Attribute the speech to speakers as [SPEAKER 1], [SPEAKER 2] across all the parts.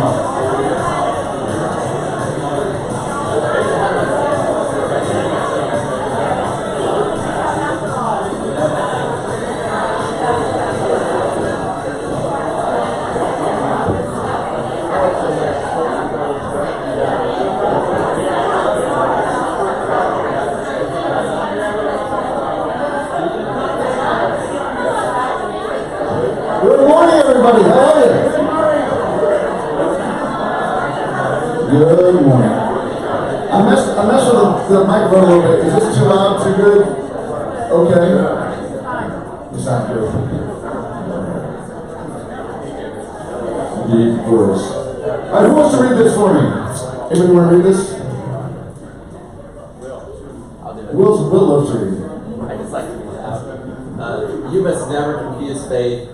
[SPEAKER 1] Good morning, everybody. How are you? Good morning. I messed with the microphone a little bit. Is this too loud? Too good? Okay. You sound good. Indeed, of course. All right, who wants to read this for me? Anybody want to read this? Will loves to read.
[SPEAKER 2] I just like to read it out. You must never confuse faith.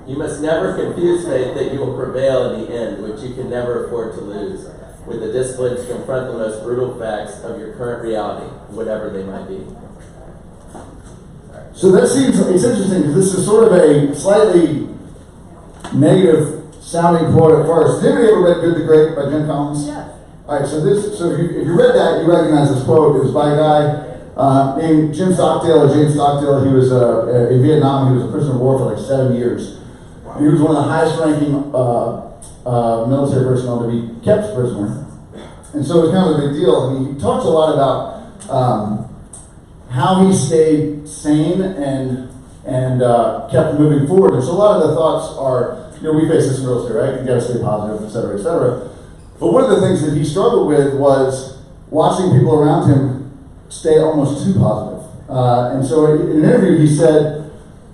[SPEAKER 2] You must never confuse faith that you will prevail in the end, which you can never afford to lose, with the discipline to confront the most brutal facts of your current reality, whatever they might be.
[SPEAKER 1] So that seems, it's interesting because this is sort of a slightly negative sounding quote at first. Has anybody ever read Good to Great by Jim Collins?
[SPEAKER 3] Yeah.
[SPEAKER 1] All right, so if you read that, you recognize this quote. It was by a guy named Jim Stockdale or James Stockdale. He was in Vietnam. He was a prisoner of war for like 7 years. He was one of the highest-ranking military personnel to be kept prisoner, and so it was kind of a big deal. I mean, he talks a lot about how he stayed sane and kept moving forward. And so a lot of the thoughts are, we face this in real estate, right? You got to stay positive, et cetera, et cetera. But one of the things that he struggled with was watching people around him stay almost too positive. And so in an interview, he said.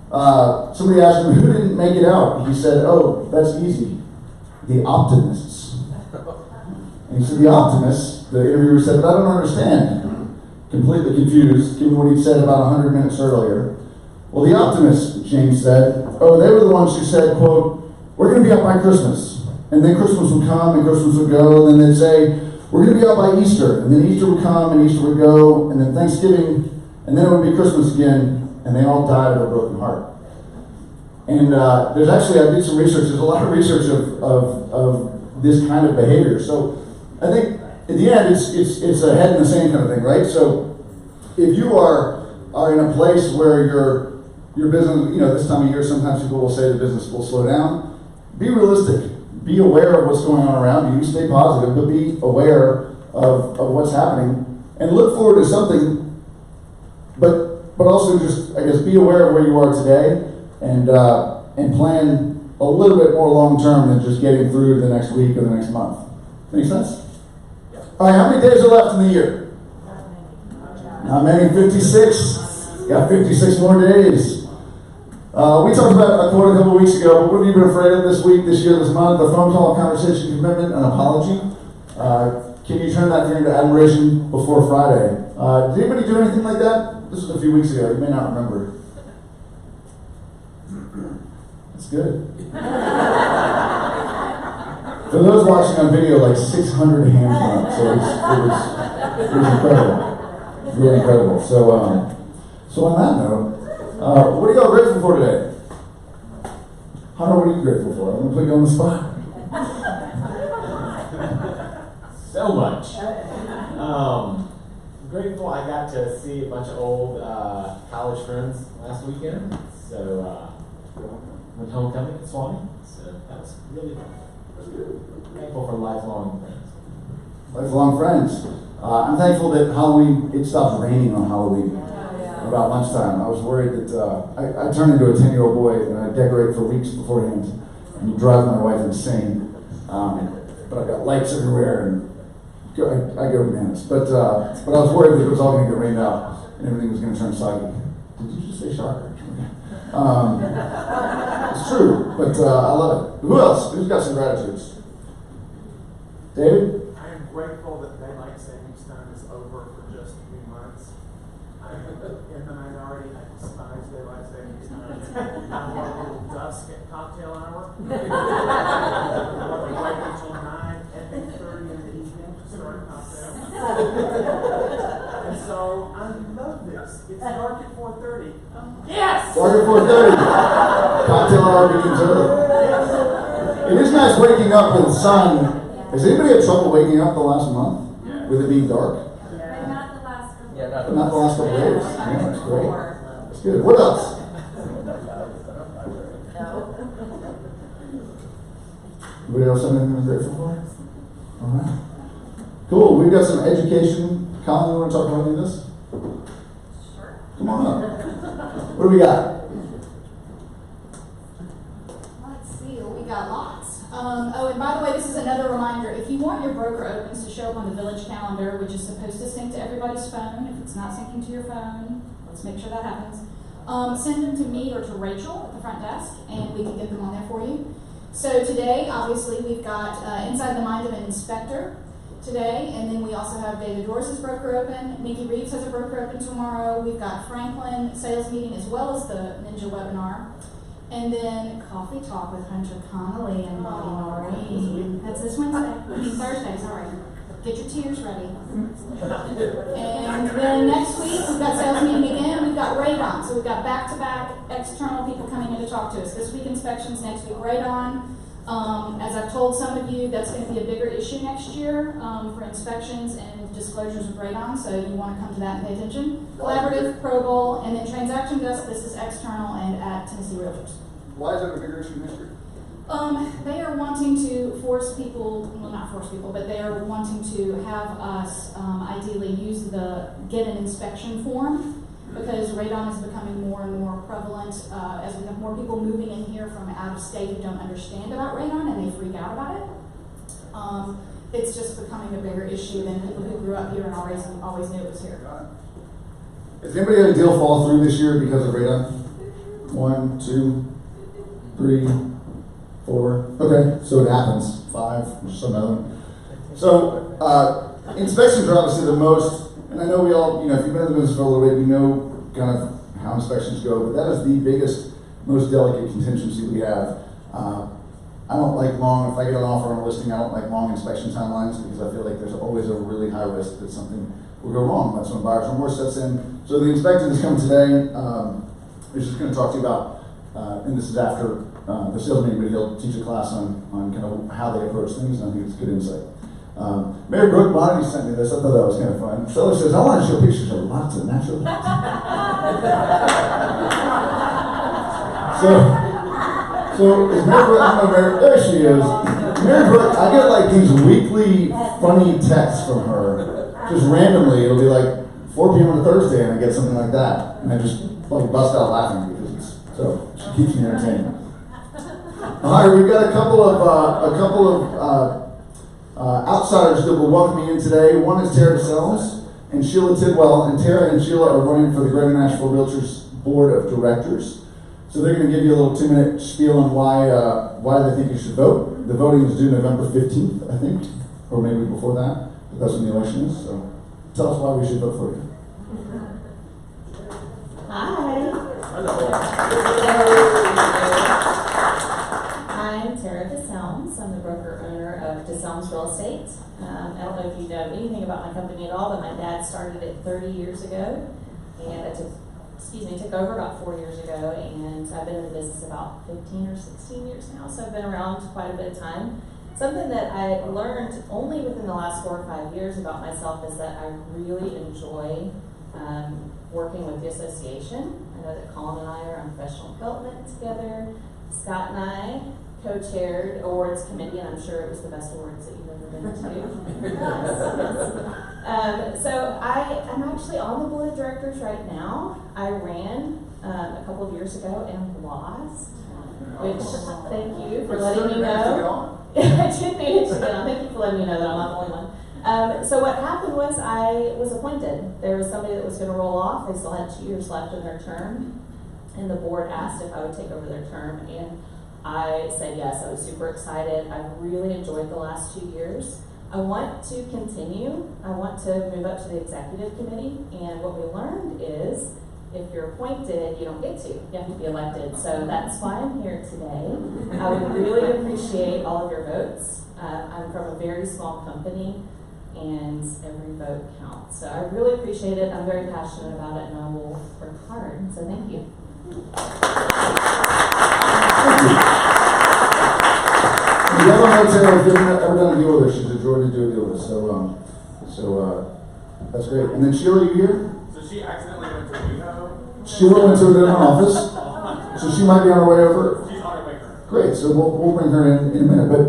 [SPEAKER 1] Somebody asked him, who didn't make it out? He said, oh, that's easy. The optimists. And he said, the optimists, the interviewer said, but I don't understand. Completely confused, given what he'd said about 100 minutes earlier. Well, the optimists, James said, oh, they were the ones who said, quote, we're going to be out by Christmas. And then Christmas would come and Christmas would go. And then they'd say, we're going to be out by Easter. And then Easter would come and Easter would go. And then Thanksgiving. And then it would be Christmas again. And they all died of a broken heart. And there's actually, I did some research, there's a lot of research of this kind of behavior. So I think in the end, it's a head in the sand kind of thing, right? So if you are in a place where your business, this time of year, sometimes people will say the business will slow down. Be realistic. Be aware of what's going on around you. Stay positive, but be aware of what's happening. And look forward to something, but also just, I guess, be aware of where you are today and plan a little bit more long term than just getting through the next week or the next month. Make sense? Yeah. All right, how many days are left in the year? Not many, 56. Got 56 more days. We talked about a quote a couple weeks ago. What have you been afraid of this week, this year, this month? A phone call, a conversation, commitment, an apology. Can you turn that into admiration before Friday? Did anybody do anything like that? This was a few weeks ago. You may not remember. That's good. For those watching on video, like 600 hands went up, so it was incredible. Really incredible. So on that note, what are y'all grateful for today? Hunter, what are you grateful for? I'm going to put you on the spot.
[SPEAKER 4] So much. I'm grateful I got to see a bunch of old college friends last weekend. So went homecoming at Swanee. So that was really fun. Thankful for lifelong friends.
[SPEAKER 1] Lifelong friends. I'm thankful that Halloween, it stopped raining on Halloween about lunchtime. I was worried that I turned into a 10-year-old boy and I decorate for weeks beforehand and you drive my wife insane. But I've got lights everywhere and I go bananas. But I was worried that it was all going to get rained out and everything was going to turn soggy. Did you just say shocker? It's true, but I love it. Who else? Who's got some gratitudes? David?
[SPEAKER 5] I am grateful that daylight savings time is over for just a few months. I am in the minority. I despise daylight savings time. I want a little dusk at cocktail hour. I want to wait until 9 at 8:30 in the evening to start a cocktail. And so I love this. It's dark at 4:30. Yes!
[SPEAKER 1] Dark at 4:30. Cocktail hour begins early.
[SPEAKER 5] Yes.
[SPEAKER 1] It is nice waking up with the sun. Has anybody had trouble waking up the last month with it being dark?
[SPEAKER 3] But not the last couple.
[SPEAKER 2] Yeah,
[SPEAKER 1] Not the last couple of days. Yeah, that's great. That's good. What else? Anybody else have anything they're grateful for? All right. Cool. We've got some education. Colin, you want to talk about any of this?
[SPEAKER 3] Sure.
[SPEAKER 1] Come on up. What do we got?
[SPEAKER 6] Let's see, we got lots. Oh, and by the way, this is another reminder. If you want your broker opens to show up on the village calendar, which is supposed to sync to everybody's phone, if it's not syncing to your phone, let's make sure that happens. Send them to me or to Rachel at the front desk, and we can get them on there for you. So today, obviously, we've got Inside the Mind of an Inspector today, and then we also have David Doris's broker open. Nikki Reeves has a broker open tomorrow. We've got Franklin sales meeting as well as the Ninja webinar. And then Coffee Talk with Hunter Connolly and Molly Noreen. That's this Wednesday. Thursday, sorry. Get your tears ready. And then next week, we've got sales meeting again. We've got radon. So we've got back-to-back external people coming in to talk to us. This week inspections, next week radon. As I've told some of you, that's going to be a bigger issue next year for inspections and disclosures of radon, so you want to come to that and pay attention. Collaborative, Pro Bowl, and then Transaction Desk, this is external and at Tennessee Realtors.
[SPEAKER 1] Why is that a bigger issue next year?
[SPEAKER 6] They are wanting to force people, well not force people, but they are wanting to have us ideally get an inspection form, because radon is becoming more and more prevalent as we have more people moving in here from out of state who don't understand about radon and they freak out about it. It's just becoming a bigger issue than people who grew up here and always knew it was here.
[SPEAKER 1] Has anybody had a deal fall through this year because of radon? 1, 2, 3, 4. Okay, so it happens. 5, some other one. So inspections are obviously the most. And I know we all, if you've been in the business for a little bit, you know kind of how inspections go, but that is the biggest, most delicate contingency we have. I don't like long, if I get an offer on a listing, I don't like long inspection timelines because I feel like there's always a really high risk that something will go wrong. That's when buyer's remorse sets in. So the inspector that's coming today is just going to talk to you about, and this is after the sales meeting, but he'll teach a class on kind of how they approach things, and I think it's good insight. Mary Brooke Bonnie sent me this. I thought that was kind of fun. Stella says, I want to show pictures of lots of natural lights. So is Mary Brooke, I don't know, there she is. Mary Brooke, I get like these weekly funny texts from her. Just randomly, it'll be like 4 p.m. on a Thursday, and I get something like that. And I just like bust out laughing because she keeps me entertained. All right, we've got a couple of outsiders that will welcome me in today. One is Tara DeSelms and Sheila Tidwell, and Tara and Sheila are running for the Greater Nashville Realtors Board of Directors. So they're going to give you a little 2-minute spiel on why they think you should vote. The voting is due November 15th, I think, or maybe before that, but that's when the election is. So tell us why we should vote for you.
[SPEAKER 7] Hi. I'm Tara DeSelms. I'm the broker-owner of DeSelms Real Estate. I don't know if you know anything about my company at all, but my dad started it 30 years ago, and I took over about 4 years ago, and I've been in the business about 15 or 16 years now, so I've been around quite a bit of time. Something that I learned only within the last 4 or 5 years about myself is that I really enjoy working with the association. I know that Colin and I are on professional development together. Scott and I co-chaired awards committee, and I'm sure it was the best awards that you've ever been to. So I'm actually on the board of directors right now. I ran a couple of years ago and lost, which thank you for letting me know. I did manage to get on. Thank you for letting me know that I'm not the only one. So what happened was I was appointed. There was somebody that was going to roll off. They still had 2 years left in their term, and the board asked if I would take over their term, and I said yes. I was super excited. I really enjoyed the last 2 years. I want to continue. I want to move up to the executive committee, and what we learned is if you're appointed, you don't get to. You have to be elected. So that's why I'm here today. I would really appreciate all of your votes. I'm from a very small company, and every vote counts. So I really appreciate it. I'm very passionate about it, and I will work hard. So thank you.
[SPEAKER 1] 2 never know Tara, if you've ever done a deal with her, she's a joy to do a deal with, so that's great. And then Sheila, you here?
[SPEAKER 5] So she accidentally went to WeHo.
[SPEAKER 1] Sheila went to a different office, so she might be on her way over.
[SPEAKER 5] She's on her way here.
[SPEAKER 1] Great, so we'll bring her in a minute, but,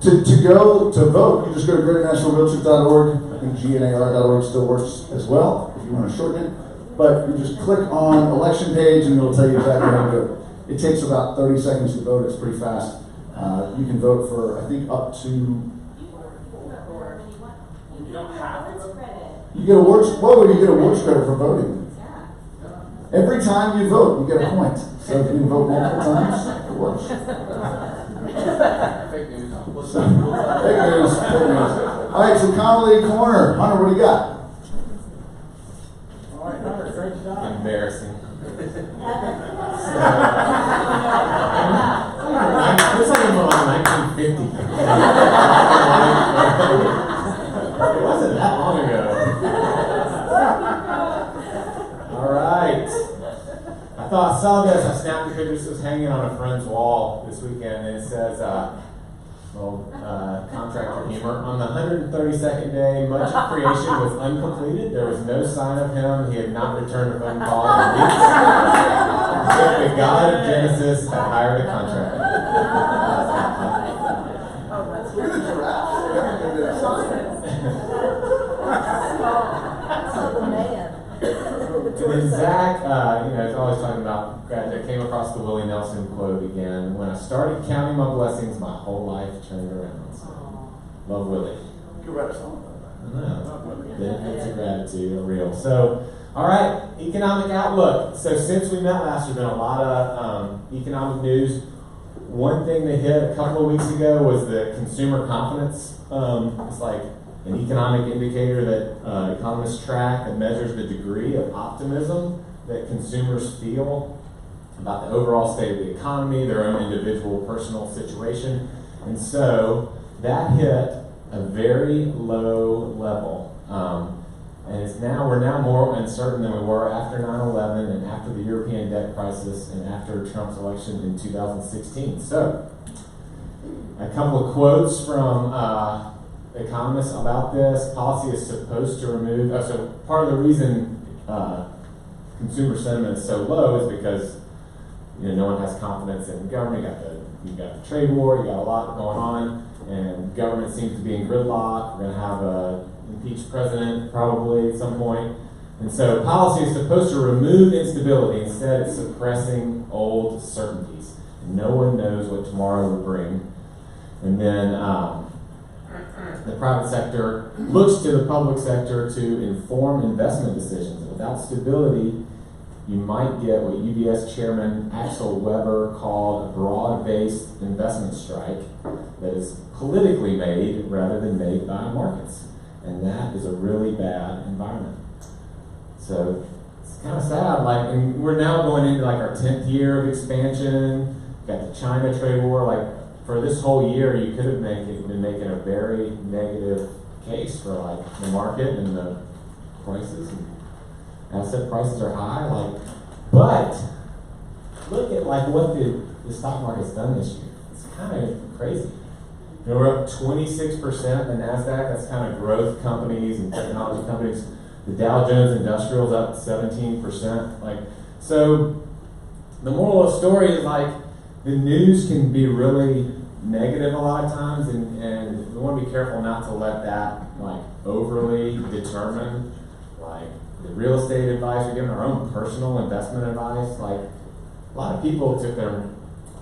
[SPEAKER 1] to go to vote, you just go to greaternationalrealtrip.org. I think gnar.org still works as well, if you want to shorten it. But you just click on election page and it'll tell you exactly how to do it. It takes about 30 seconds to vote, it's pretty fast. You can vote for, I think, up to,
[SPEAKER 5] You don't have to.
[SPEAKER 1] you get awards, you get awards credit for voting. Every time you vote, you get a point. So if you can vote multiple times, it works.
[SPEAKER 5] Fake news.
[SPEAKER 1] Fake news. All right, so Connolly Corner. Hunter, what do you got?
[SPEAKER 5] All right, Hunter, great job.
[SPEAKER 4] Embarrassing. Looks like I'm on 1950. It wasn't that long ago. All right. I saw this. I snapped a picture. This was hanging on a friend's wall this weekend, and it says, contractor humor. On the 132nd day, much of creation was uncompleted. There was no sign of him. He had not returned a phone call in weeks. The God of Genesis had hired a contractor.
[SPEAKER 1] Look at the giraffe.
[SPEAKER 4] And then Zach, is always talking about gratitude. I came across the Willie Nelson quote again. When I started counting my blessings, my whole life turned around. So, love Willie.
[SPEAKER 1] You could write a song about that.
[SPEAKER 4] I know. Benefits of gratitude are real. So, all right, economic outlook. So since we met last, there's been a lot of economic news. One thing that hit a couple of weeks ago was the consumer confidence. It's like an economic indicator that economists track that measures the degree of optimism that consumers feel about the overall state of the economy, their own individual personal situation. And so that hit a very low level. And we're now more uncertain than we were after 9/11 and after the European debt crisis and after Trump's election in 2016. So, a couple of quotes from economists about this. Policy is supposed to remove, so part of the reason consumer sentiment is so low is because no one has confidence in government. You've got the trade war, you got a lot going on, and government seems to be in gridlock. We're going to have a impeached president probably at some point. And so policy is supposed to remove instability. Instead, it's suppressing old certainties. And no one knows what tomorrow will bring. And then the private sector looks to the public sector to inform investment decisions. Without stability, you might get what UBS chairman Axel Weber called a broad-based investment strike that is politically made rather than made by markets. And that is a really bad environment. So it's kind of sad. And we're now going into our 10th year of expansion. Got the China trade war. For this whole year, you could have been making a very negative case for the market and the prices. And asset prices are high. But look at what the stock market's done this year. It's kind of crazy. We're up 26%, the NASDAQ, that's kind of growth companies and technology companies. The Dow Jones Industrial's up 17%. So the moral of the story is the news can be really negative a lot of times, and we want to be careful not to let that overly determine the real estate advice we're giving, our own personal investment advice. A lot of people took their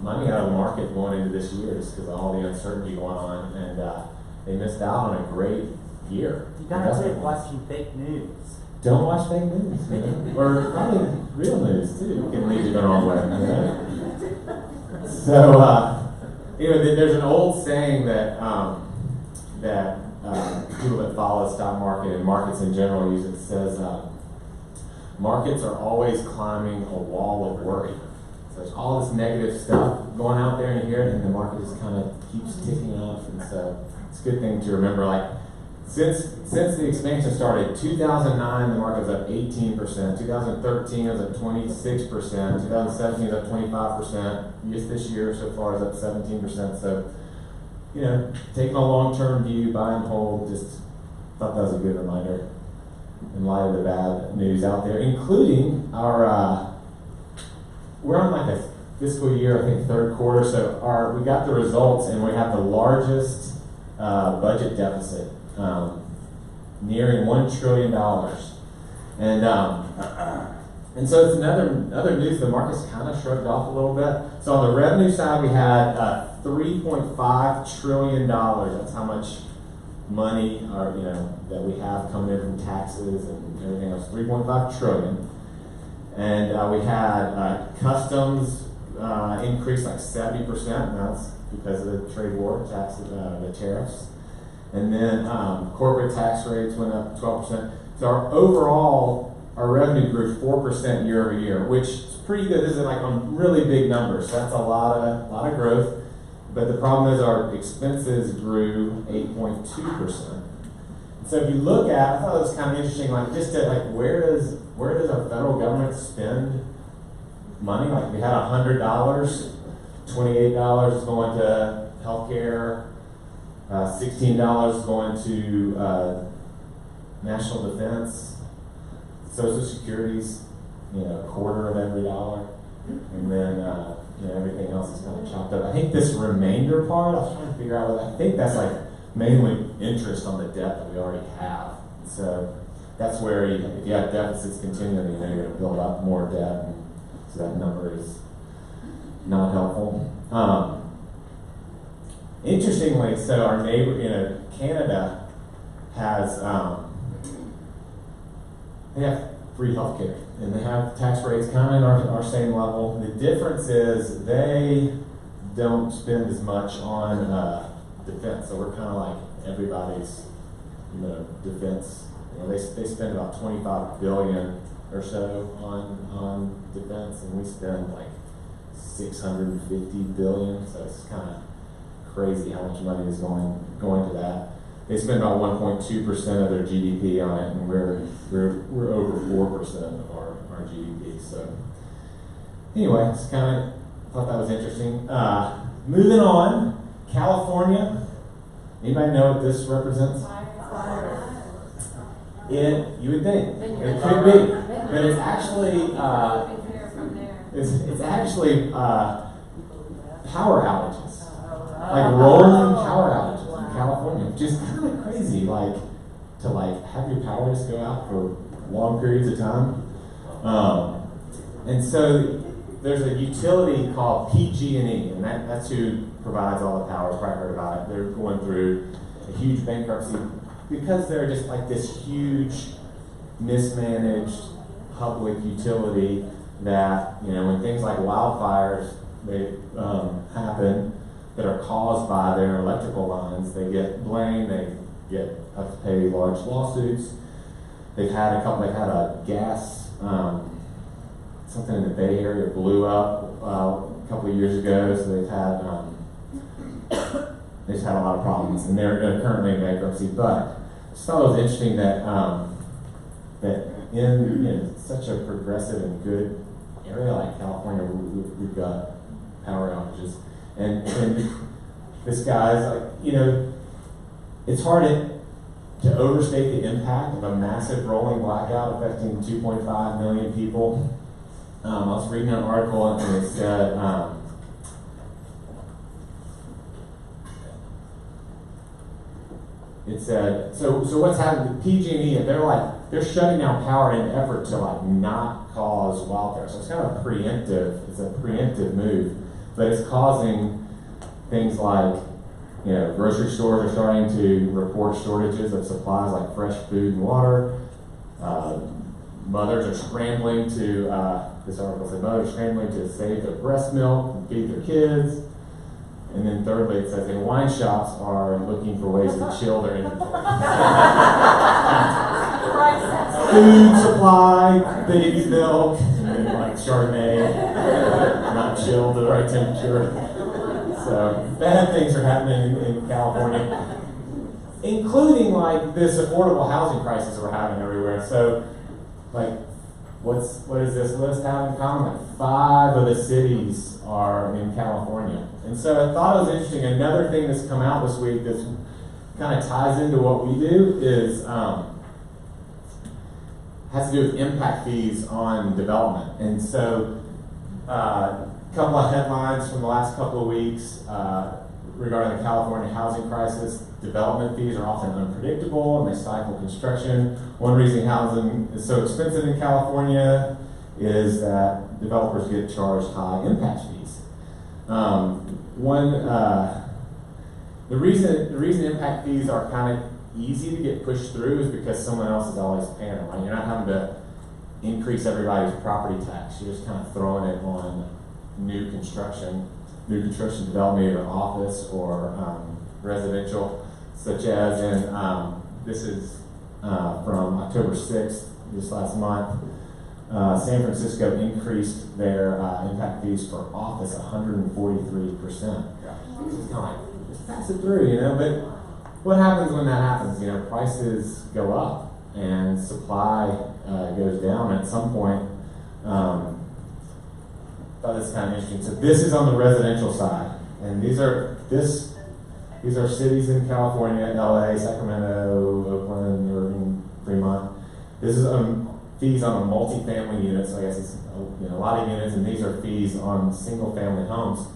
[SPEAKER 4] money out of the market going into this year just because of all the uncertainty going on, and they missed out on a great year.
[SPEAKER 8] You gotta quit watching fake news.
[SPEAKER 4] Don't watch fake news, or probably real news too can lead you the wrong way. So, there's an old saying that people that follow the stock market and markets in general use. It says, markets are always climbing a wall of worry. So there's all this negative stuff going out there and here, and the market just kind of keeps ticking up. And so it's a good thing to remember, Since the expansion started, 2009 the market was up 18%, 2013 it was up 26%, 2017 was up 25%. Just this year so far is up 17%. So, you know, taking a long-term view, buy and hold, just thought that was a good reminder in light of the bad news out there, including our, we're on like a fiscal year, I think third quarter, so we got the results and we have the largest budget deficit, nearing $1 trillion. And so it's another news the market's kind of shrugged off a little bit. So on the revenue side, we had $3.5 trillion. That's how much money that we have coming in from taxes and everything else. 3.5 trillion. And we had customs increase like 70%, and that's because of the trade war, the tariffs. And then corporate tax rates went up 12%. So our revenue grew 4% year over year, which is pretty good. This is like on really big numbers. So that's a lot of growth. But the problem is our expenses grew 8.2%. So if you look at, I thought it was kind of interesting, like just to like where does our federal government spend money? Like we had $100, $28 is going to healthcare, $16 is going to national defense, Social Security's, a quarter of every dollar, and then everything else is kind of chopped up. I think this remainder part, I was trying to figure out. I think that's like mainly interest on the debt that we already have. So that's where if you have deficits continuing, you're going to build up more debt, and so that number is not helpful. Interestingly, so our neighbor, Canada has they have free healthcare, and they have tax rates kind of in our same level. The difference is they don't spend as much on defense, so we're kind of like everybody's, defense. They spend about $25 billion or so on defense, and we spend like $650 billion. So it's kind of crazy how much money is going to that. They spend about 1.2% of their GDP on it, and we're over 4% of our GDP. So anyway, it's kind of thought that was interesting. Moving on, California. Anybody know what this represents? You would think it could be, but it's actually it's actually power outages, like rolling power outages in California, which is kind of crazy. Like to have your power just go out for long periods of time, and so there's a utility called PG&E, and that's who provides all the power. You've probably heard about it. They're going through a huge bankruptcy because they're just like this huge mismanaged public utility that, when things like wildfires happen that are caused by their electrical lines, they get blamed, they have to pay large lawsuits. They've had a gas, something in the Bay Area blew up a couple of years ago, so they've had a lot of problems, and they're currently in bankruptcy. But I just thought it was interesting that in such a progressive and good area like California, we've got power outages, and this guy's like, it's hard to overstate the impact of a massive rolling blackout affecting 2.5 million people. I was reading an article, and it said so what's happening? PG&E, they're shutting down power in an effort to not cause wildfire. So it's kind of preemptive. It's a preemptive move, but it's causing things like, grocery stores are starting to report shortages of supplies like fresh food and water. Mothers are scrambling to, this article said, mothers are scrambling to save their breast milk and feed their kids. And then thirdly, it says, wine shops are looking for ways to chill their inventory. Food supply, baby milk, and then Chardonnay, not chilled to the right temperature. So bad things are happening in California. including like this affordable housing crisis we're having everywhere. So, like, what does this list have in common? Like 5 of the cities are in California. And so I thought it was interesting. Another thing that's come out this week that kind of ties into what we do is has to do with impact fees on development. And so a couple of headlines from the last couple of weeks regarding the California housing crisis. Development fees are often unpredictable and they stifle construction. One reason housing is so expensive in California is that developers get charged high impact fees. The reason impact fees are kind of easy to get pushed through is because someone else is always paying them, right? You're not having to increase everybody's property tax. You're just kind of throwing it on new construction development, either office or residential, such as in, this is from October 6th, this last month. San Francisco increased their impact fees for office 143%. It's kind of like, just pass it through, you know, but what happens when that happens? You know, prices go up and supply goes down at some point. Thought this is kind of interesting. So this is on the residential side, and these are cities in California: LA, Sacramento, Oakland, Irving, Fremont. This is fees on a multi-family unit, so I guess it's a lot of units, and these are fees on single-family homes.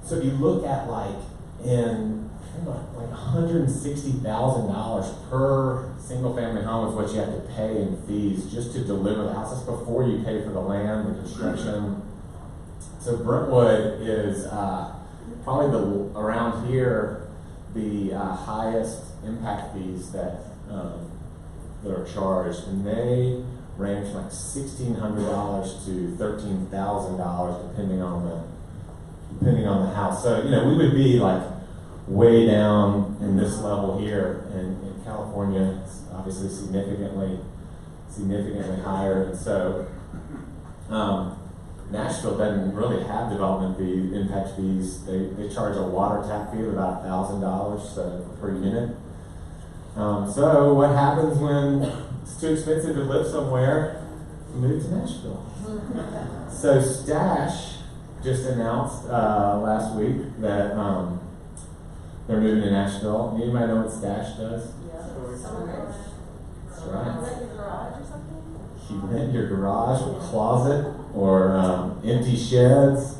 [SPEAKER 4] So if you look at like $160,000 per single-family home is what you have to pay in fees just to deliver the house. That's before you pay for the land, the construction. So Brentwood is probably around here the highest impact fees that are charged, and they range from like $1,600 to $13,000 depending on the house. So we would be like way down in this level here, and in California it's obviously significantly higher. And so Nashville doesn't really have development fee, impact fees. They charge a water tap fee of about $1,000 per unit. So what happens when it's too expensive to live somewhere? Move to Nashville. So Stash just announced last week that they're moving to Nashville. Anybody know what Stash does? That's right. You rent your garage or closet or empty sheds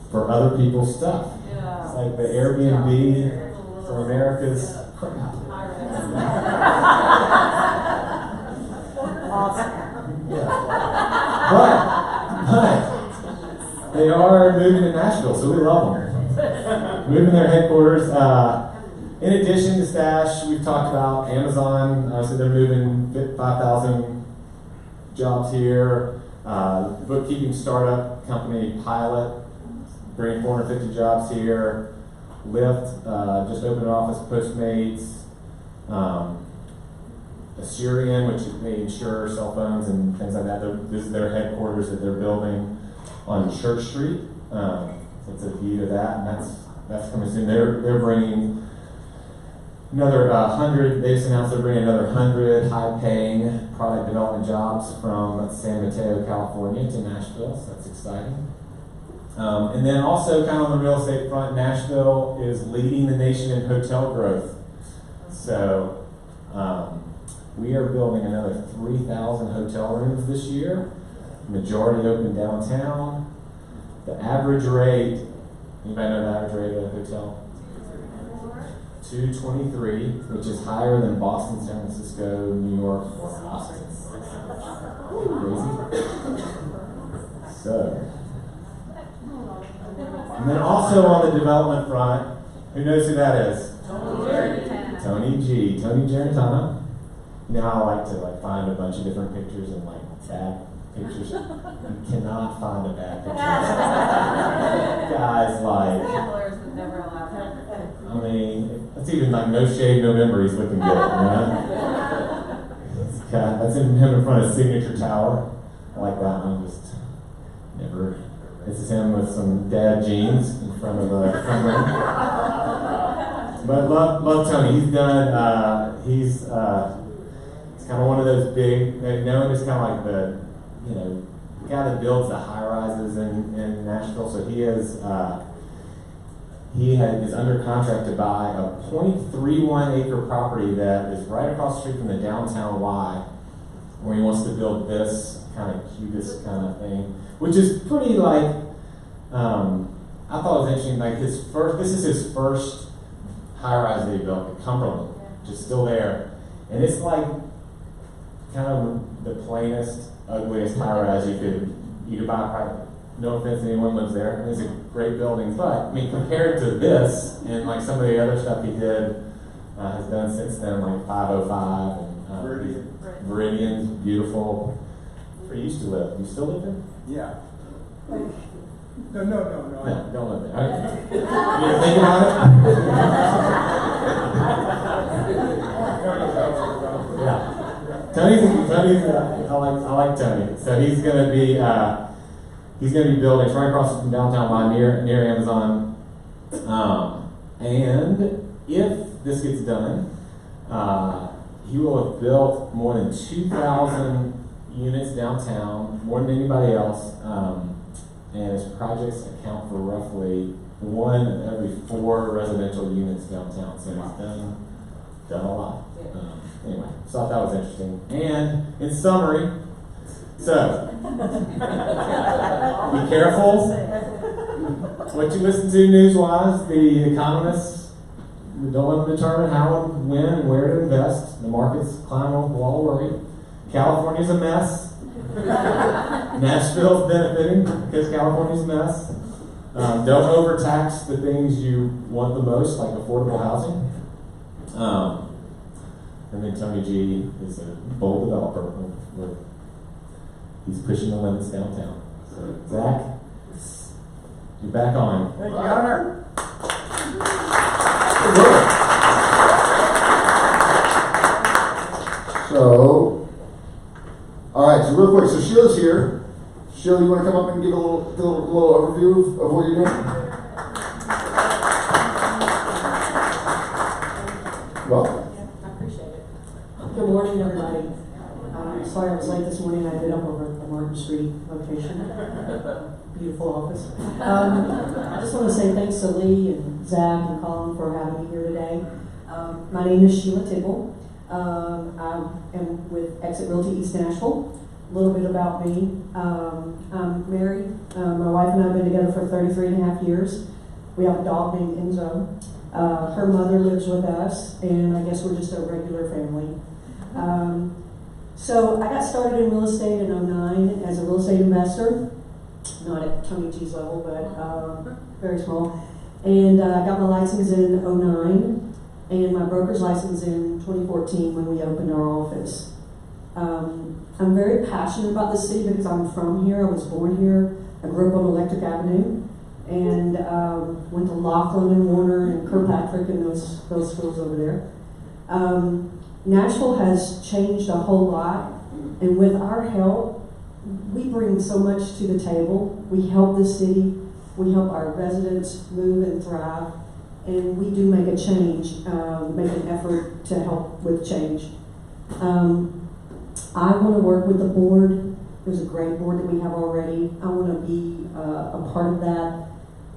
[SPEAKER 4] for other people's stuff. It's like the Airbnb for America's crap. But they are moving to Nashville, so we love them. Moving their headquarters. In addition to Stash, we've talked about Amazon. So they're moving 5,000 jobs here. Bookkeeping startup company Pilot, bringing 450 jobs here. Lyft just opened an office. Postmates. Assyrian, which they insure cell phones and things like that. This is their headquarters that they're building on Church Street. So it's a view to that, and that's coming soon. They're bringing another 100. They just announced they're bringing another 100 high-paying product development jobs from San Mateo, California, to Nashville. So that's exciting. And then also, kind of on the real estate front, Nashville is leading the nation in hotel growth. So we are building another 3,000 hotel rooms this year. Majority open downtown. The average rate, anybody know the average rate of a hotel? $223, which is higher than Boston, San Francisco, New York, or Austin. Crazy. So, and then also on the development front, who knows who that is? Tony G. Tony Garantano. You know how I like to find a bunch of different pictures and bad pictures. You cannot find a bad picture. Guys
[SPEAKER 3] Gamblers would never allow that.
[SPEAKER 4] I mean, it's even No Shave November. He's looking good. That's him in front of Signature Tower. I like that one. Just never. This is him with some dad jeans in front of the. But love Tony. He's done. He's kind of one of those big, known as kind of like the, guy that builds the high rises in Nashville. So he is. He is under contract to buy a 0.31 acre property that is right across the street from the downtown Y, where he wants to build this kind of cubist kind of thing, which is pretty like. I thought it was interesting. Like this is his first high rise that he built at Cumberland, which is still there, and it's like kind of the plainest, ugliest high rise you could buy private. No offense to anyone who lives there. It's a great building, but I mean compared to this and like some of the other stuff he did has done since then, like 505 and Meridian's beautiful. Where you used to live? You still live there?
[SPEAKER 5] Yeah. No.
[SPEAKER 4] No, don't live there. Okay. You didn't think about it? Yeah. Tony's I like Tony. So he's gonna be building it's right across from downtown line near Amazon. And if this gets done, he will have built more than 2,000 units downtown, more than anybody else. And his projects account for roughly 1 of every 4 residential units downtown. So he's done a lot. Anyway, so I thought that was interesting. And in summary, so be careful what you listen to news-wise. The economists, don't let them determine how and when and where to invest. The markets climb over the wall worry. California's a mess. Nashville's benefiting because California's a mess. Don't overtax the things you want the most, like affordable housing. And then Tony G is a bold developer. He's pushing the limits downtown. So, Zach, you're back on.
[SPEAKER 5] Thank you, Hunter.
[SPEAKER 1] So, all right, so real quick, so Sheila's here. Sheila, you want to come up and give a little overview of what you're doing? Welcome.
[SPEAKER 9] I appreciate it. Good morning, everybody. Sorry I was late this morning. I ended up over at the Martin Street location. Beautiful office. I just want to say thanks to Lee and Zach and Colin for having me here today. My name is Sheila Tibble. I am with Exit Realty East Nashville. A little bit about me. I'm married. My wife and I have been together for 33 and a half years. We have a dog named Enzo. Her mother lives with us, and I guess we're just a regular family. So I got started in real estate in 2009 as a real estate investor. Not at Tony G's level, but very small. And I got my license in 2009. And my broker's license in 2014 when we opened our office. I'm very passionate about the city because I'm from here. I was born here. I grew up on Electric Avenue and went to Laughlin and Warner and Kirkpatrick and those schools over there. Nashville has changed a whole lot, and with our help, we bring so much to the table. We help the city. We help our residents move and thrive. And we do make a change, make an effort to help with change. I want to work with the board. There's a great board that we have already. I want to be a part of that,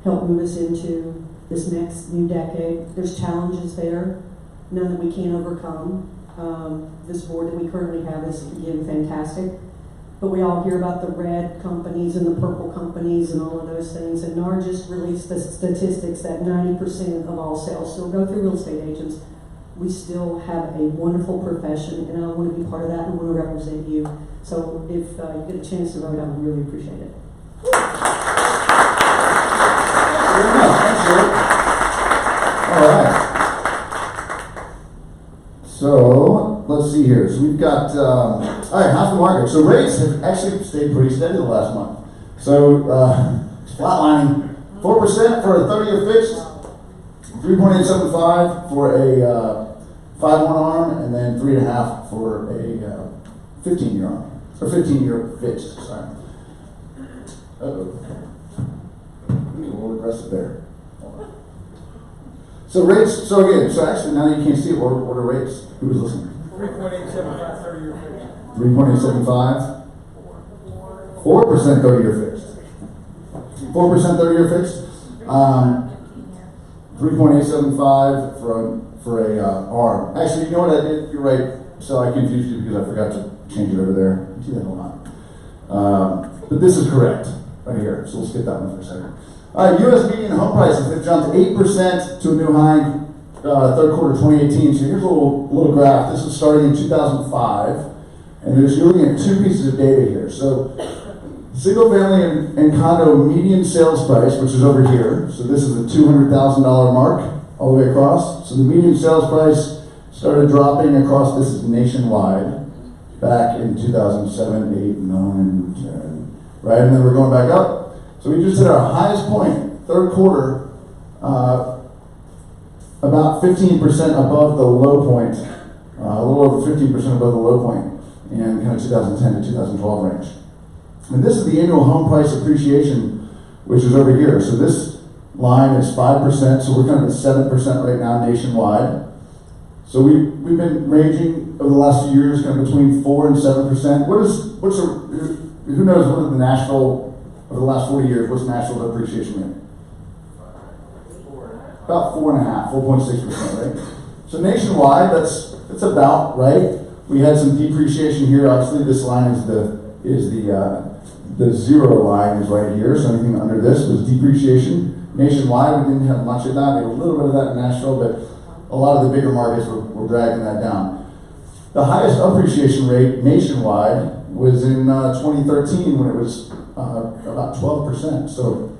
[SPEAKER 9] help move us into this next new decade. There's challenges there, none that we can't overcome. This board that we currently have is, again, fantastic. But we all hear about the red companies and the purple companies and all of those things. And NAR just released the statistics that 90% of all sales still go through real estate agents. We still have a wonderful profession, and I want to be part of that and I want to represent you. So if you get a chance to vote, I would really appreciate it.
[SPEAKER 1] All right. So let's see here. So we've got all right, half the market. So rates have actually stayed pretty steady the last month. So flatlining 4% for a 30-year fixed, 3.875 for a 5-1 arm, and then 3.5 for a 15-year arm or 15-year fixed. Sorry. Uh-oh. A little aggressive there. So rates, so again, so actually now that you can't see it, what are rates? Who was listening?
[SPEAKER 5] 3.875 30-year fixed.
[SPEAKER 1] 3.875. 4% 30-year fixed. 4% 30-year fixed. 3.875 for a ARM. Actually, you know what I did? You're right. So I confused you because I forgot to change it over there. You see that a lot. But this is correct right here. So let's get that one for a second. U.S. median home prices have jumped 8% to a new high third quarter 2018. So here's a little graph. This is starting in 2005, and you're looking at two pieces of data here. So single family and condo median sales price, which is over here. So this is the $200,000 mark all the way across. So the median sales price started dropping across. This is nationwide back in 2007, 8, 9, 10, right? And then we're going back up. So we just hit our highest point, third quarter, about 15% above the low point, a little over 15% above the low point in kind of 2010 to 2012 range. And this is the annual home price appreciation, which is over here. So this line is 5%, so we're kind of at 7% right now nationwide. So we've been ranging over the last few years kind of between 4 and 7%. Who knows what is the Nashville, over the last 40 years, what's Nashville's appreciation rate? About 4.5, 4.6%, right? So nationwide, that's about right. We had some depreciation here. Obviously, this line is the zero line is right here. So anything under this was depreciation. Nationwide, we didn't have much of that. We had a little bit of that in Nashville, but a lot of the bigger markets were dragging that down. The highest appreciation rate nationwide was in 2013 when it was about 12%. So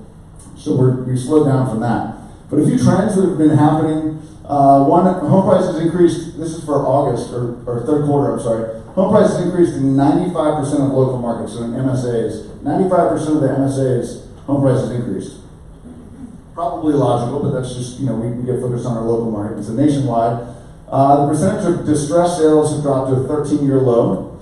[SPEAKER 1] we slowed down from that. But a few trends that have been happening. One, home prices increased. This is for August or third quarter. I'm sorry. Home prices increased in 95% of local markets. So in MSAs, 95% of the MSAs, home prices increased. Probably logical, but that's just, we get focused on our local market. So nationwide, the percentage of distressed sales have dropped to a 13-year low.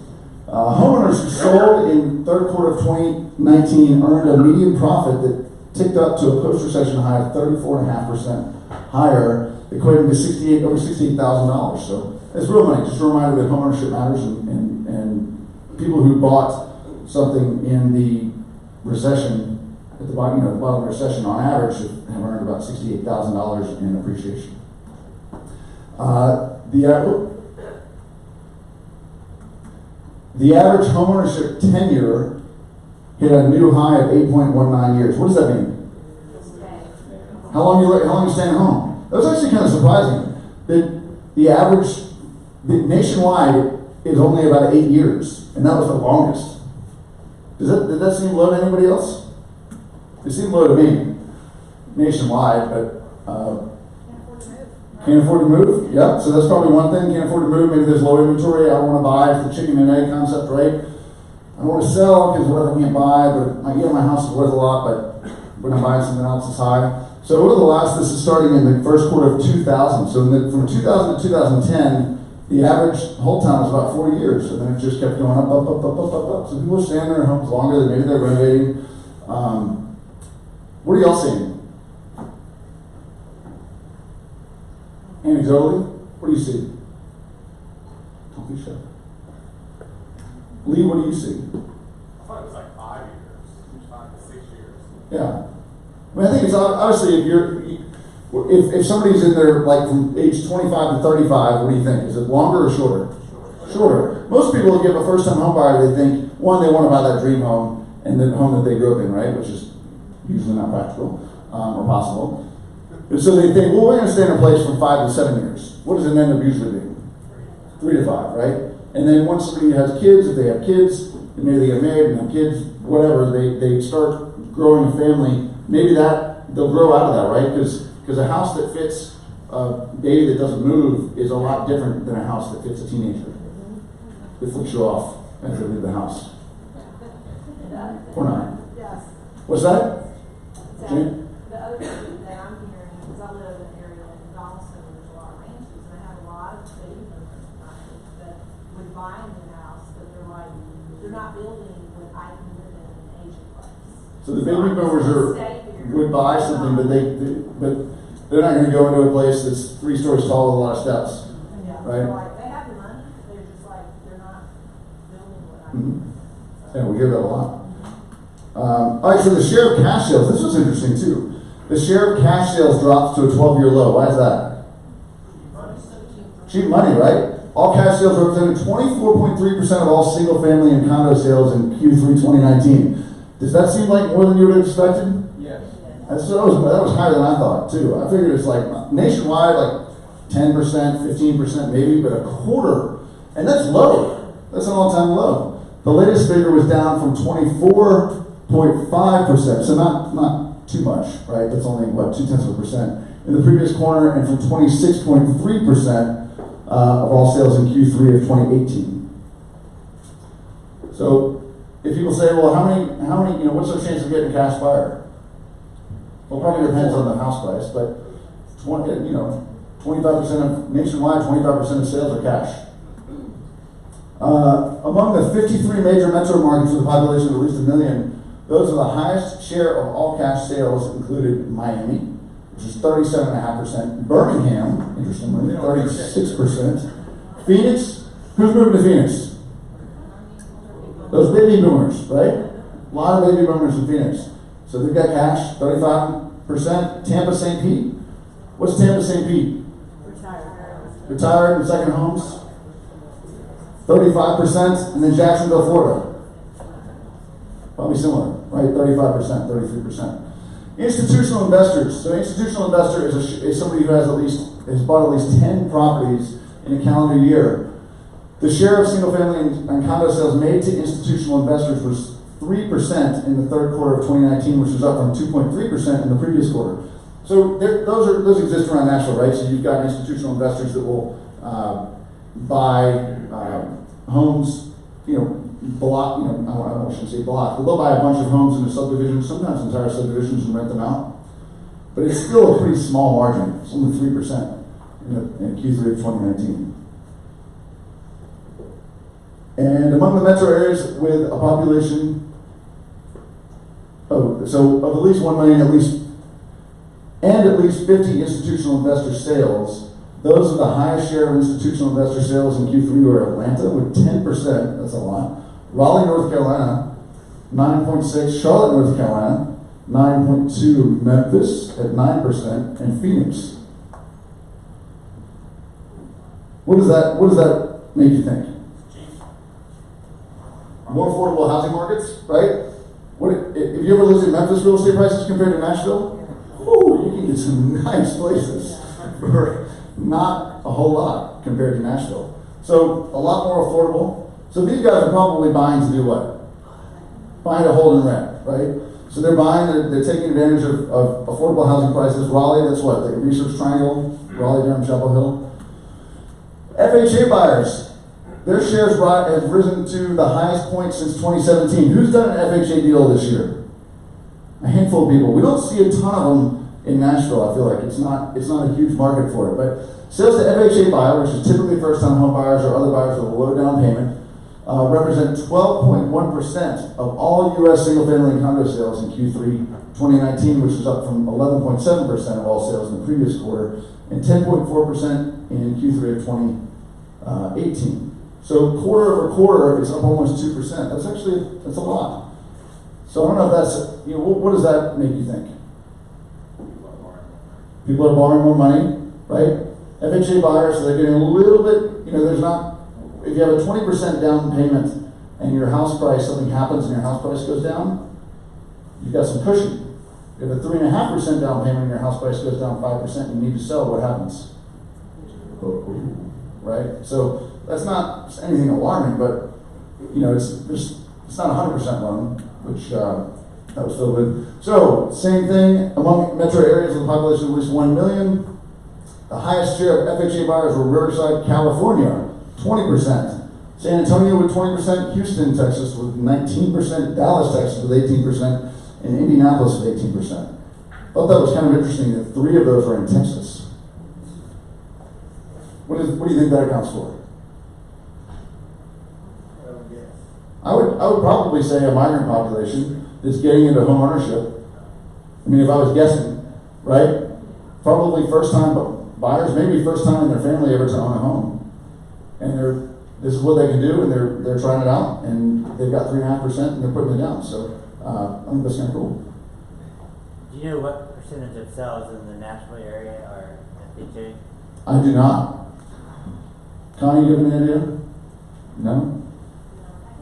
[SPEAKER 1] Homeowners who sold in third quarter of 2019 earned a median profit that ticked up to a post-recession high of 34.5% higher, equating to over $68,000. So it's real money. Just a reminder that homeownership matters, and people who bought something in the recession, at the bottom, the bottom of the recession, on average, have earned about $68,000 in appreciation. The average homeownership tenure hit a new high of 8.19 years. What does that mean? How long you staying at home? That was actually kind of surprising. That the average nationwide is only about 8 years, and that was the longest. Did that seem low to anybody else? It seemed low to me, nationwide, but can't afford to move. Yeah, so that's probably one thing. Can't afford to move. Maybe there's low inventory. I don't want to buy. It's the chicken and egg concept, right? I don't want to sell because what if I can't buy? But my house is worth a lot, but when I'm buying something else, it's high. So this is starting in the first quarter of 2000. So from 2000 to 2010, the average hold time was about 4 years. So then it just kept going up. So people are staying in their homes longer. Maybe they're renovating. What are y'all seeing? Anecdotally, what do you see? Don't be shy. Lee, what do you see?
[SPEAKER 5] I thought it was like 5 years, 5 to 6 years.
[SPEAKER 1] Yeah. I think it's obviously if somebody's in there like from age 25 to 35, what do you think? Is it longer or shorter? Shorter. Most people give a first-time home buyer, they think, one, they want to buy that dream home and the home that they grew up in, right? Which is usually not practical or possible. And so they think, well, we're going to stay in a place from 5 to 7 years. What does it end up usually being? 3 to 5, right? And then once somebody has kids, if they have kids, and maybe they get married and have kids, whatever, they start growing a family. Maybe they'll grow out of that, right? Because a house that fits a baby that doesn't move is a lot different than a house that fits a teenager. It flips you off as they leave the house. Or not.
[SPEAKER 3] Yes.
[SPEAKER 1] What's that? Jane?
[SPEAKER 3] The other thing that I'm hearing, because I live in an area in Donaldson where there's a lot of ranches, and I have a lot of baby boomers that would buy a new house, but they're not building what I can live in an aging place.
[SPEAKER 1] So the baby boomers would buy something, but They're not gonna go into a place that's 3 stories tall with a lot of steps.
[SPEAKER 3] Yeah,
[SPEAKER 1] Right.
[SPEAKER 3] so like, they have the money, they're just like, they're not building what I
[SPEAKER 1] Mhm.
[SPEAKER 3] need.
[SPEAKER 1] Yeah, we hear that a lot. All right, so the share of cash sales, this was interesting too. The share of cash sales drops to a 12-year low. Why is that? Cheap money, right? All cash sales represented 24.3% of all single-family and condo sales in Q3 2019. Does that seem like more than you would have expected?
[SPEAKER 5] Yes.
[SPEAKER 1] That was higher than I thought too. I figured it's like nationwide, like 10%, 15% maybe, but a quarter, and that's low. That's an all-time low. The latest figure was down from 24.5%, so not too much, right? That's only what 0.2% in the previous quarter, and from 26.3% of all sales in Q3 of 2018. So, if people say, well, how many, what's the chance of getting a cash buyer? Well, probably depends on the house price, but 25% of nationwide, 25% of sales are cash. Among the 53 major metro markets with a population of at least 1 million, those with the highest share of all cash sales included Miami, which is 37.5%, Birmingham, interestingly, 36%, Phoenix. Who's moving to Phoenix? Those baby boomers, right? A lot of baby boomers in Phoenix. So they've got cash, 35%. Tampa, St. Pete. What's Tampa, St. Pete? Retired and second homes. 35%. And then Jacksonville, Florida. Probably similar, right? 35%, 33%. Institutional investors. So institutional investor is somebody who has bought at least 10 properties in a calendar year. The share of single-family and condo sales made to institutional investors was 3% in the third quarter of 2019, which was up from 2.3% in the previous quarter. So those exist around Nashville, right? So you've got institutional investors that will buy homes, block. I shouldn't say block, but they'll buy a bunch of homes in a subdivision, sometimes entire subdivisions, and rent them out. But it's still a pretty small margin. It's only 3% in Q3 of 2019. And among the metro areas with a population of at least 1 million, at least 50 institutional investor sales, those with the highest share of institutional investor sales in Q3 were Atlanta with 10%, that's a lot, Raleigh, North Carolina, 9.6%, Charlotte, North Carolina, 9.2%, Memphis at 9%, and Phoenix. What does that make you think? More affordable housing markets, right? If you ever looked at Memphis real estate prices compared to Nashville, you can get some nice places for not a whole lot compared to Nashville. So a lot more affordable. So these guys are probably buying to do what? Buying to hold and rent, right? So they're taking advantage of affordable housing prices. Raleigh, that's what? The Research Triangle, Raleigh, Durham, Chapel Hill. FHA buyers. Their shares have risen to the highest point since 2017. Who's done an FHA deal this year? A handful of people. We don't see a ton of them in Nashville. I feel like it's not a huge market for it. But sales to FHA buyer, which is typically first-time home buyers or other buyers with a low down payment, represent 12.1% of all U.S. single-family and condo sales in Q3 2019, which is up from 11.7% of all sales in the previous quarter, and 10.4% in Q3 of 2018. So quarter over quarter, it's up almost 2%. That's a lot. So I don't know if that's, what does that make you think? People are borrowing more money, right? FHA buyers, so they're getting a little bit, there's not, if you have a 20% down payment and your house price, something happens and your house price goes down, you've got some cushion. If a 3.5% down payment and your house price goes down 5%, you need to sell, what happens? Right? So that's not anything alarming, but it's not 100% loan, which that was still good. So same thing among metro areas with a population of at least 1 million. The highest share of FHA buyers were Riverside, California, 20%. San Antonio with 20%, Houston, Texas with 19%, Dallas, Texas with 18%, and Indianapolis with 18%. Thought that was kind of interesting that 3 of those were in Texas. What do you think that accounts for? I would probably say a migrant population that's getting into home ownership. I mean, if I was guessing, right? probably first time buyers, maybe first time in their family ever to own a home. And this is what they can do, and they're trying it out, and they've got 3.5%, and they're putting it down. So I think that's kind of cool.
[SPEAKER 8] Do you know what percentage of sales in the Nashville area are FHA?
[SPEAKER 1] I do not. Connie, you have any idea? No?
[SPEAKER 3] I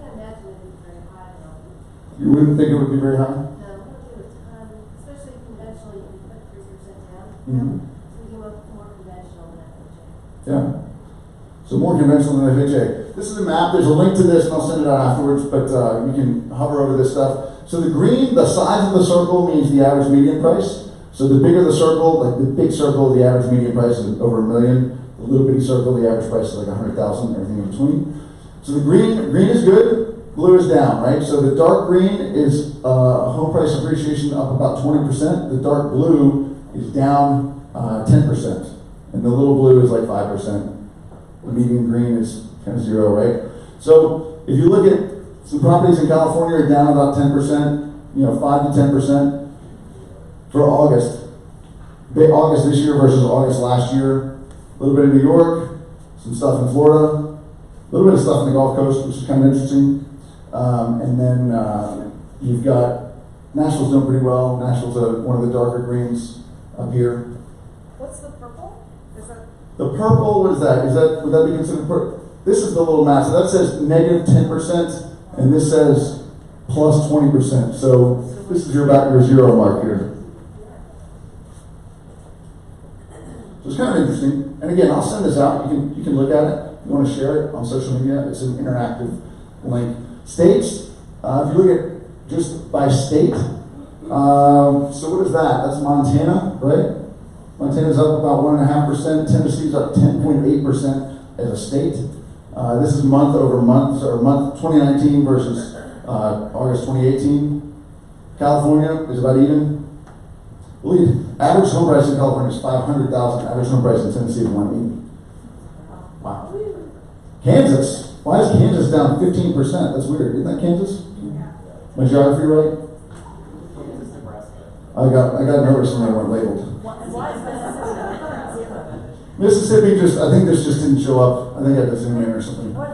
[SPEAKER 3] can't imagine it being very high though.
[SPEAKER 1] You wouldn't think it would be very high?
[SPEAKER 3] No, we don't do a ton, especially conventionally, you put 3% down.
[SPEAKER 1] Mhm.
[SPEAKER 3] So we do a more conventional than FHA.
[SPEAKER 1] Yeah. So more conventional than FHA. This is a map. There's a link to this, and I'll send it out afterwards, but you can hover over this stuff. So the green, the size of the circle means the average median price. So the bigger the circle, like the big circle, the average median price is over $1 million. The little bitty circle, the average price is like 100,000, everything in between. So the green is good, blue is down, right? So the dark green is home price appreciation up about 20%. The dark blue is down 10%. And the little blue is like 5%. The median green is kind of 0, right? So if you look at some properties in California are down about 10%, 5 to 10% for August. August this year versus August last year. A little bit in New York, some stuff in Florida, a little bit of stuff in the Gulf Coast, which is kind of interesting. And then you've got Nashville's doing pretty well. Nashville's one of the darker greens up here.
[SPEAKER 3] What's the purple? Is that?
[SPEAKER 1] The purple, what is that? Would that be considered purple? This is the little map. So that says negative 10%, and this says plus 20%. So this is your 0 mark here. So it's kind of interesting. And again, I'll send this out. You can look at it. If you want to share it on social media, it's an interactive link. States, if you look at just by state, so what is that? That's Montana, right? Montana's up about 1.5%. Tennessee's up 10.8% as a state. This is month over month, or month 2019 versus August 2018. California is about even. Average home price in California is $500,000. Average home price in Tennessee is $180,000. Wow. Kansas. Why is Kansas down 15%? That's weird. Isn't that Kansas? My geography right?
[SPEAKER 4] Kansas, Nebraska.
[SPEAKER 1] I got nervous when they weren't labeled.
[SPEAKER 3] Why is Mississippi?
[SPEAKER 1] Mississippi I think this just didn't show up. I think I had to zoom in or something.
[SPEAKER 3] South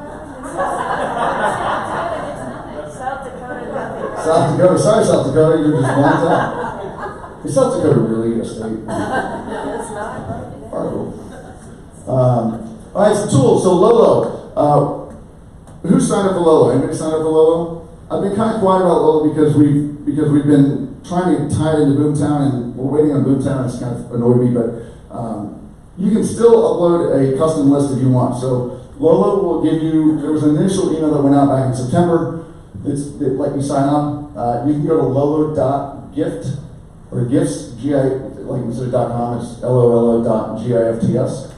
[SPEAKER 3] Dakota, nothing.
[SPEAKER 1] South Dakota. Sorry, South Dakota. You're just blanked out. Is South Dakota really a state?
[SPEAKER 3] No, it's not.
[SPEAKER 1] Fargo. All right, so tools. So Lolo. Who signed up for Lolo? Anybody signed up for Lolo? I've been kind of quiet about Lolo because we've been trying to tie it into Boomtown, and we're waiting on Boomtown. It's kind of annoyed me, but you can still upload a custom list if you want. So Lolo will give you. There was an initial email that went out back in September. That let you sign up. You can go to lolo.gift. Or gifts, like instead of .com, it's lolo.gifts.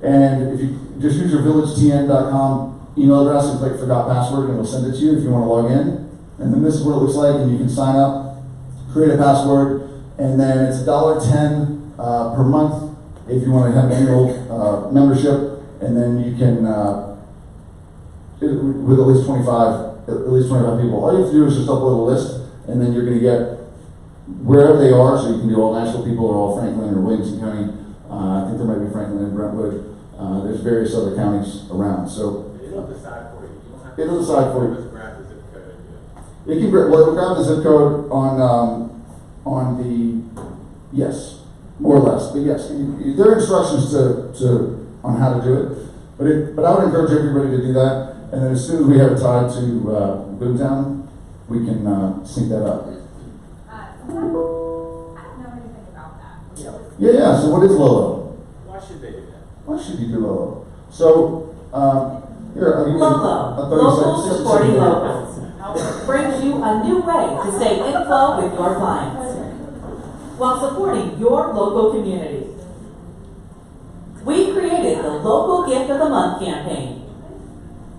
[SPEAKER 1] And if you just use your villagetn.com email address and click forgot password, and it'll send it to you if you want to log in. And then this is what it looks like, and you can sign up, create a password, and then it's $1.10 per month if you want to have an annual membership, and then you can, with at least 25 people. All you have to do is just upload a list, and then you're going to get wherever they are, so you can do all Nashville people or all Franklin or Williamson County. I think there might be Franklin and Brentwood. There's various other counties around. So
[SPEAKER 4] It'll decide for you. You don't have to
[SPEAKER 1] it'll decide for you.
[SPEAKER 4] Just grab the zip code.
[SPEAKER 1] It can grab the zip code on the yes, more or less. But yes, there are instructions to on how to do it. But I would encourage everybody to do that. And then as soon as we have it tied to Boomtown, we can sync that up.
[SPEAKER 3] I don't know anything about that.
[SPEAKER 1] Yeah. So what is Lolo?
[SPEAKER 4] Why should they do that?
[SPEAKER 1] Why should you do Lolo? So here, I'll give you
[SPEAKER 10] Lolo,
[SPEAKER 1] a 30
[SPEAKER 10] local
[SPEAKER 1] second-
[SPEAKER 10] supporting locals, brings you a new way to stay in flow with your clients while supporting your local community. We created the Local Gift of the Month campaign,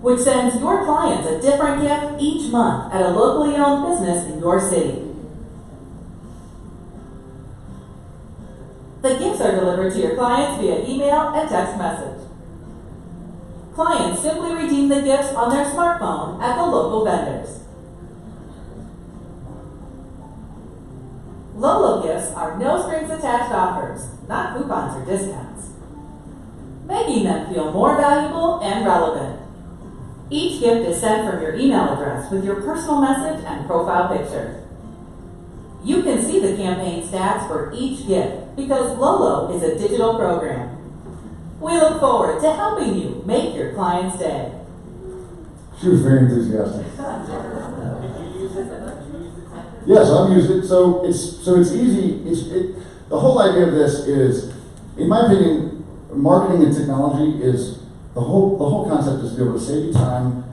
[SPEAKER 10] which sends your clients a different gift each month at a locally owned business in your city. The gifts are delivered to your clients via email and text message. Clients simply redeem the gifts on their smartphone at the local vendors. Lolo gifts are no strings attached offers, not coupons or discounts, making them feel more valuable and relevant. Each gift is sent from your email address with your personal message and profile picture. You can see the campaign stats for each gift because Lolo is a digital program. We look forward to helping you make your client's day.
[SPEAKER 1] She was very enthusiastic.
[SPEAKER 5] Did you use it?
[SPEAKER 1] Yes, I've used it. So it's easy. The whole idea of this is, in my opinion, marketing and technology is the whole concept is to be able to save you time,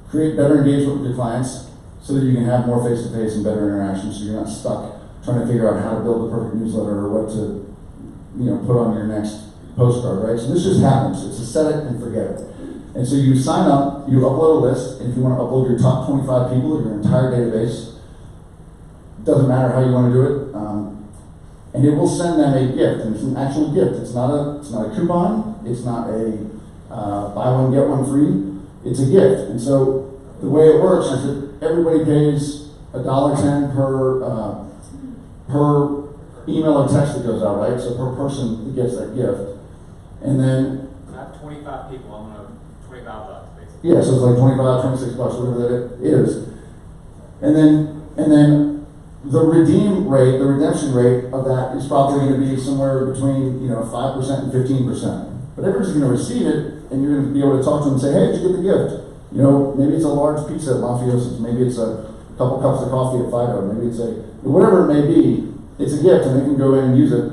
[SPEAKER 1] create better engagement with your clients, so that you can have more face-to-face and better interaction. So you're not stuck trying to figure out how to build the perfect newsletter or what to, put on your next postcard, right? So this just happens. It's a set it and forget it. And so you sign up, you upload a list, and if you want to upload your top 25 people or your entire database, doesn't matter how you want to do it, and it will send them a gift, and it's an actual gift. It's not a coupon. It's not a buy one get one free. It's a gift. And so the way it works is that everybody pays $1.10 per email or text that goes out, right? So per person that gets that gift, and then
[SPEAKER 5] I have 25 people. I'm gonna $25 basically.
[SPEAKER 1] yeah, so it's like $25, $26, whatever that is, and then the redemption rate of that is probably going to be somewhere between 5% and 15%. But everyone's going to receive it, and you're going to be able to talk to them and say, "Hey, did you get the gift? Maybe it's a large pizza at Mafioso's, maybe it's a couple cups of coffee at Fido, maybe it's whatever it may be. It's a gift, and they can go in and use it.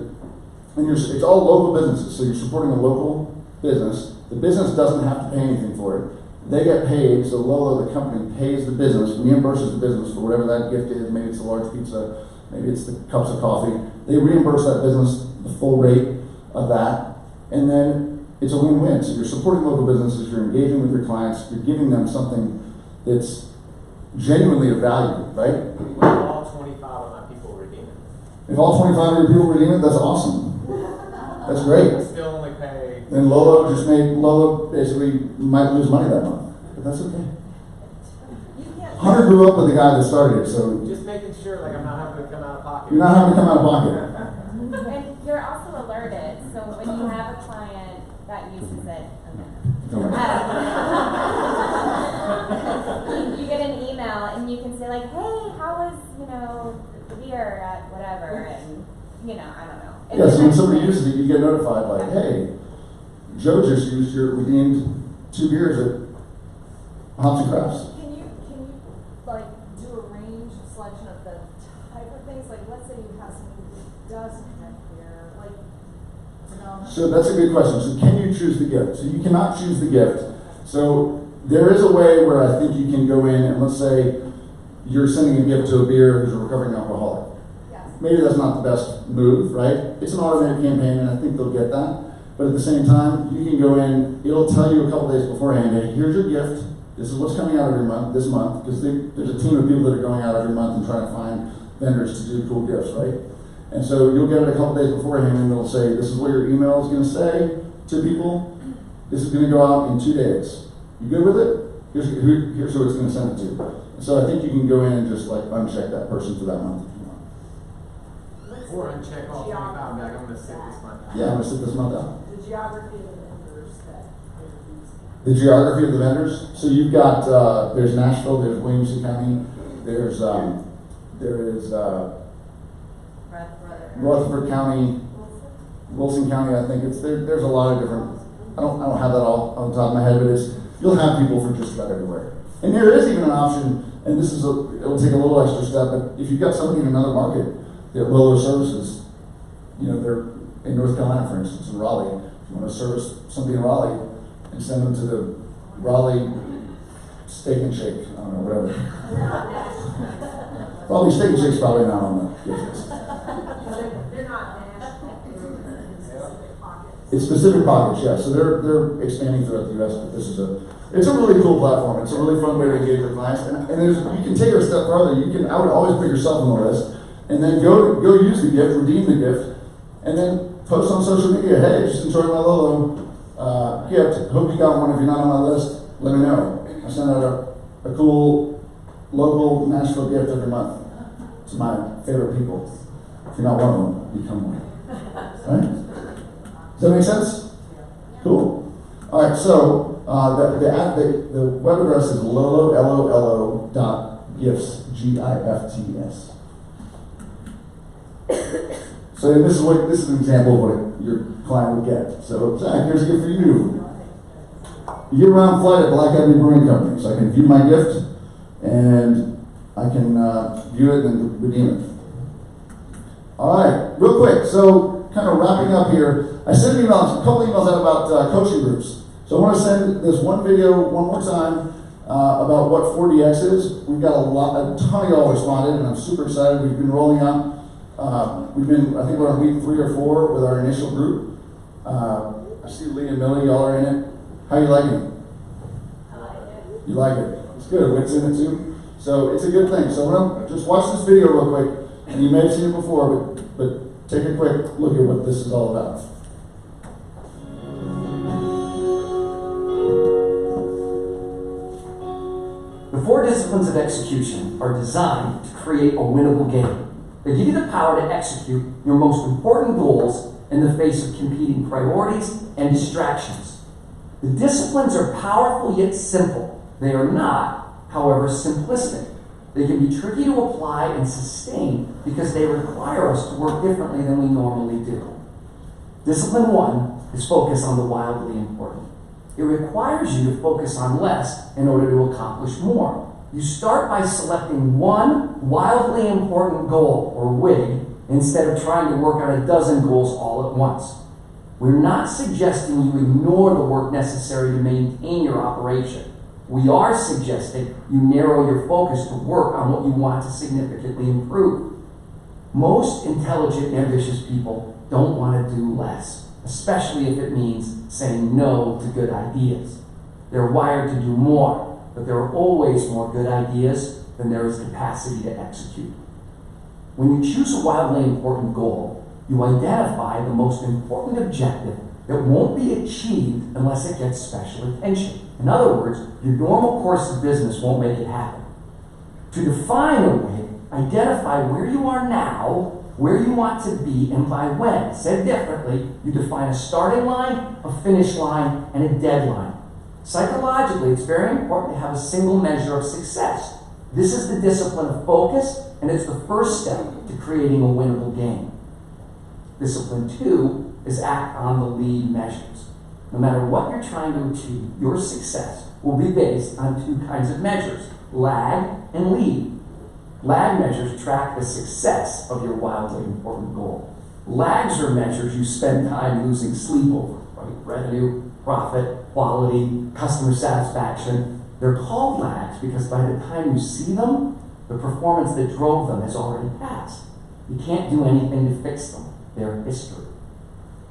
[SPEAKER 1] And it's all local businesses, so you're supporting a local business. The business doesn't have to pay anything for it. They get paid, so Lolo, the company, pays the business, reimburses the business for whatever that gift is. Maybe it's a large pizza, maybe it's the cups of coffee. They reimburse that business the full rate of that, and then it's a win-win. So you're supporting local businesses, you're engaging with your clients, you're giving them something that's genuinely of value, right?
[SPEAKER 5] All 25 of my people redeem it.
[SPEAKER 1] If all 25 of your people redeem it, that's awesome. That's great.
[SPEAKER 5] I still only pay.
[SPEAKER 1] Then Lolo basically might lose money that month, but that's okay. Hunter grew up with the guy that started it, so
[SPEAKER 5] Just making sure, like, I'm not having to come out of pocket.
[SPEAKER 1] you're not having to come out of pocket.
[SPEAKER 11] And you're also alerted, so when you have a client that uses it,
[SPEAKER 1] Don't worry.
[SPEAKER 11] you get an email and you can say like, hey, how was, the beer at whatever, and, I don't know.
[SPEAKER 1] Yeah, so when somebody uses it, you get notified like, hey, Joe just redeemed 2 beers at Hops and Crafts.
[SPEAKER 3] Can you like do a range of selection of the type of things? Like, let's say you have somebody who doesn't drink beer,
[SPEAKER 1] So that's a good question. So can you choose the gift? So you cannot choose the gift. So there is a way where I think you can go in and let's say you're sending a gift to a beer who's a recovering alcoholic.
[SPEAKER 3] yes.
[SPEAKER 1] Maybe that's not the best move, right? It's an automated campaign, and I think they'll get that. But at the same time, you can go in, it'll tell you a couple days beforehand, hey, here's your gift, this is what's coming out this month, because there's a team of people that are going out every month and trying to find vendors to do cool gifts, right? And so you'll get it a couple days beforehand, and it'll say, this is what your email is going to say to people, this is going to go out in 2 days. You good with it? Here's who it's going to send it to. So I think you can go in and just like uncheck that person for that month if you want.
[SPEAKER 5] Or uncheck all 25, like, I'm gonna sit this month out.
[SPEAKER 1] Yeah, I'm going to sit this month out.
[SPEAKER 3] The geography of the vendors that introduce.
[SPEAKER 1] The geography of the vendors. So you've got there's Nashville, there's Williamson County, there is Rutherford County, Wilson County. I think there's a lot of different. I don't have that all on the top of my head, but you'll have people from just about everywhere. And there is even an option, and it'll take a little extra step, but if you've got somebody in another market that Lolo services, they're in North Carolina, for instance, in Raleigh. If you want to service somebody in Raleigh and send them to the Raleigh Steak and Shake, I don't know, whatever. Raleigh Steak and Shake's probably not on the gift list.
[SPEAKER 3] They're not national, they're in specific pockets.
[SPEAKER 1] It's specific pockets, yeah. So they're expanding throughout the U.S., but it's a really cool platform. It's a really fun way to engage with clients, and you can take it a step further. I would always put yourself on the list, and then go use the gift, redeem the gift, and then post on social media. Hey, just enjoyed my Lolo gift. Hope you got one. If you're not on my list, let me know. I send out a cool local Nashville gift every month to my favorite people If you're not one of them, become one. Right? Does that make sense? Cool. All right, so the web address is lolo, LOLO.gifts, GIFTS. So this is an example of what your client would get. So Zach, here's a gift for you. Year-round flight at Black Avenue Brewing Company. So I can view my gift, and I can view it and redeem it. All right, real quick. So kind of wrapping up here, I sent a couple emails out about coaching groups. So I want to send this one video one more time about what 4DX is. We've got a ton of y'all responded, and I'm super excited. We've been rolling out. I think we're on week 3 or 4 with our initial group. I see Lee and Millie, y'all are in it. How you liking it?
[SPEAKER 3] I like it.
[SPEAKER 1] You like it? It's good. Witt's in it too. So it's a good thing. So just watch this video real quick, and you may have seen it before, but take a quick look at what this is all about.
[SPEAKER 12] The 4 disciplines of execution are designed to create a winnable game. They give you the power to execute your most important goals in the face of competing priorities and distractions. The disciplines are powerful yet simple. They are not, however, simplistic. They can be tricky to apply and sustain because they require us to work differently than we normally do. Discipline 1 is focus on the wildly important. It requires you to focus on less in order to accomplish more. You start by selecting one wildly important goal, or WIG, instead of trying to work on a dozen goals all at once. We're not suggesting you ignore the work necessary to maintain your operation. We are suggesting you narrow your focus to work on what you want to significantly improve. Most intelligent, ambitious people don't want to do less, especially if it means saying no to good ideas. They're wired to do more, but there are always more good ideas than there is capacity to execute. When you choose a wildly important goal, you identify the most important objective that won't be achieved unless it gets special attention. In other words, your normal course of business won't make it happen. To define a win, identify where you are now, where you want to be, and by when. Said differently, you define a starting line, a finish line, and a deadline. Psychologically, it's very important to have a single measure of success. This is the discipline of focus, and it's the first step to creating a winnable game. Discipline 2 is act on the lead measures. No matter what you're trying to achieve, your success will be based on 2 kinds of measures, lag and lead. Lag measures track the success of your wildly important goal. Lags are measures you spend time losing sleep over, right? Revenue, profit, quality, customer satisfaction. They're called lags because by the time you see them, the performance that drove them has already passed. You can't do anything to fix them. They're history.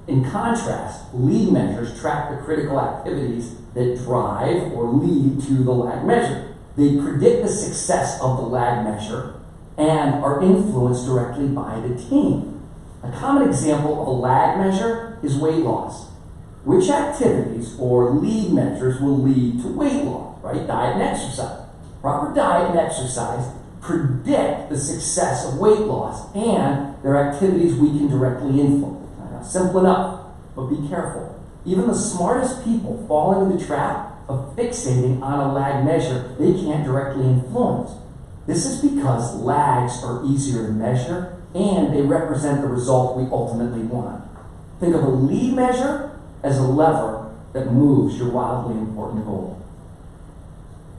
[SPEAKER 12] In contrast, lead measures track the critical activities that drive or lead to the lag measure. They predict the success of the lag measure and are influenced directly by the team. A common example of a lag measure is weight loss. Which activities or lead measures will lead to weight loss, right? Diet and exercise. Proper diet and exercise predict the success of weight loss, and they're activities we can directly influence. Now, simple enough, but be careful. Even the smartest people fall into the trap of fixating on a lag measure they can't directly influence. This is because lags are easier to measure, and they represent the result we ultimately want. Think of a lead measure as a lever that moves your wildly important goal.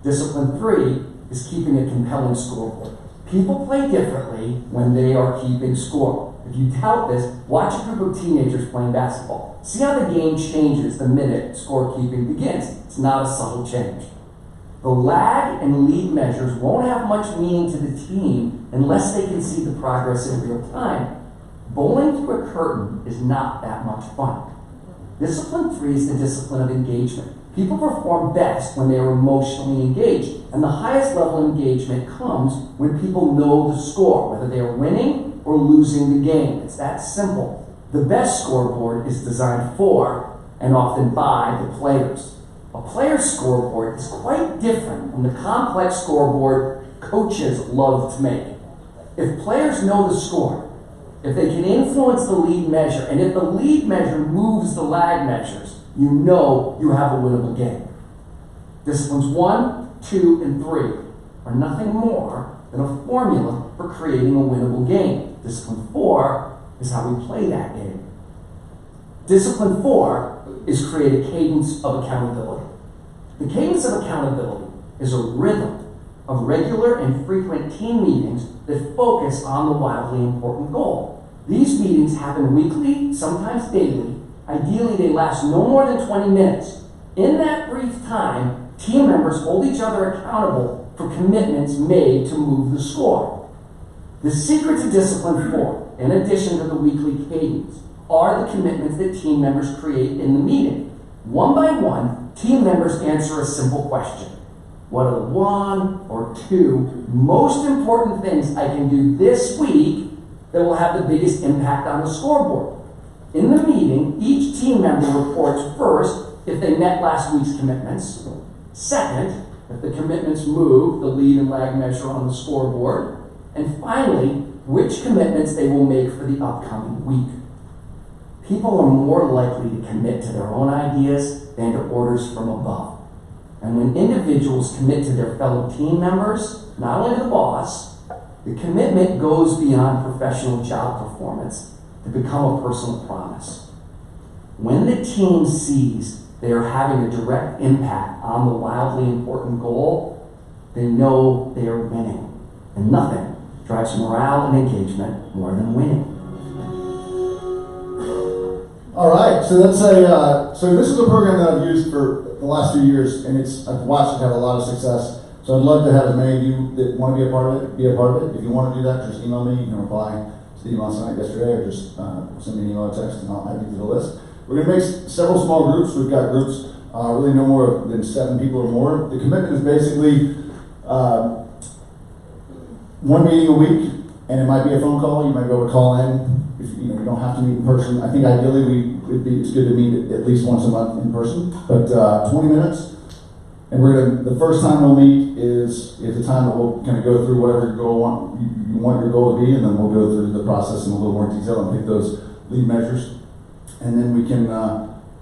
[SPEAKER 12] Discipline 3 is keeping a compelling scoreboard. People play differently when they are keeping score. If you doubt this, watch a group of teenagers playing basketball. See how the game changes the minute scorekeeping begins. It's not a subtle change. The lag and lead measures won't have much meaning to the team unless they can see the progress in real time. Bowling through a curtain is not that much fun. Discipline 3 is the discipline of engagement. People perform best when they are emotionally engaged, and the highest level of engagement comes when people know the score, whether they are winning or losing the game. It's that simple. The best scoreboard is designed for, and often by, the players. A player's scoreboard is quite different from the complex scoreboard coaches love to make. If players know the score, if they can influence the lead measure, and if the lead measure moves the lag measures, you know you have a winnable game. Disciplines 1, 2, and 3 are nothing more than a formula for creating a winnable game. Discipline 4 is how we play that game. Discipline 4 is create a cadence of accountability. The cadence of accountability is a rhythm of regular and frequent team meetings that focus on the wildly important goal. These meetings happen weekly, sometimes daily. Ideally, they last no more than 20 minutes. In that brief time, team members hold each other accountable for commitments made to move the score. The secret to Discipline 4, in addition to the weekly cadence, are the commitments that team members create in the meeting. One by one, team members answer a simple question. What are the 1 or 2 most important things I can do this week that will have the biggest impact on the scoreboard? In the meeting, each team member reports first if they met last week's commitments, second, if the commitments move the lead and lag measure on the scoreboard, and finally, which commitments they will make for the upcoming week. People are more likely to commit to their own ideas than to orders from above. And when individuals commit to their fellow team members, not only to the boss, the commitment goes beyond professional job performance to become a personal promise. When the team sees they are having a direct impact on the wildly important goal, they know they are winning. And nothing drives morale and engagement more than winning.
[SPEAKER 1] All right, so that's so this is a program that I've used for the last few years, and I've watched it have a lot of success. So I'd love to have as many of you that want to be a part of it, be a part of it. If you want to do that, just email me. You can reply to the email I sent out yesterday, or just send me an email or text, and I'll add you to the list. We're going to make several small groups. We've got groups really no more than 7 people or more. The commitment is basically 1 meeting a week, and it might be a phone call. You might be able to call in. If, you don't have to meet in person. I think ideally it's good to meet at least once a month in person, but 20 minutes. And the first time we'll meet is the time that we'll kind of go through whatever your goal you want your goal to be, and then we'll go through the process in a little more detail and pick those lead measures. And then we can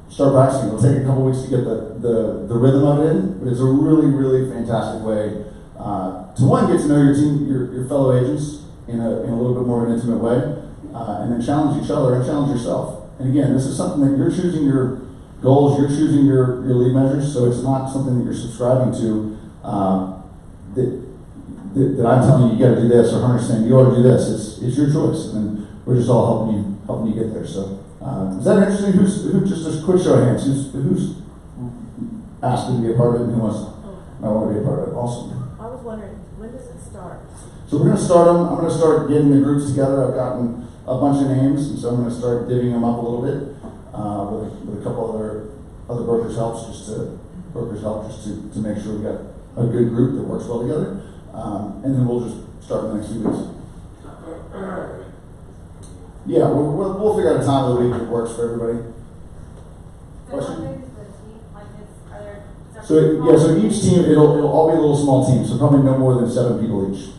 [SPEAKER 1] start practicing. It'll take a couple weeks to get the rhythm of it in, but it's a really, really fantastic way to one, get to know your team, your fellow agents in a little bit more of an intimate way. And then challenge each other and challenge yourself. And again, this is something that you're choosing your goals, you're choosing your lead measures, so it's not something that you're subscribing to that I'm telling you got to do this, or Hunter's saying you ought to do this. It's your choice, and we're just all helping you get there. So is that interesting? Who just a quick show of hands? Who's asking to be a part of it and who might want to be a part of it? Awesome.
[SPEAKER 3] I was wondering, when does it start?
[SPEAKER 1] So we're going to start them. I'm going to start getting the groups together. I've gotten a bunch of names, and so I'm going to start divvying them up a little bit with a couple other brokers' help, just to make sure we got a good group that works well together, and then we'll just start in the next few weeks. Yeah, we'll figure out a time of the week that works for everybody. Question? So each team it'll all be a little small team, so probably no more than 7 people each.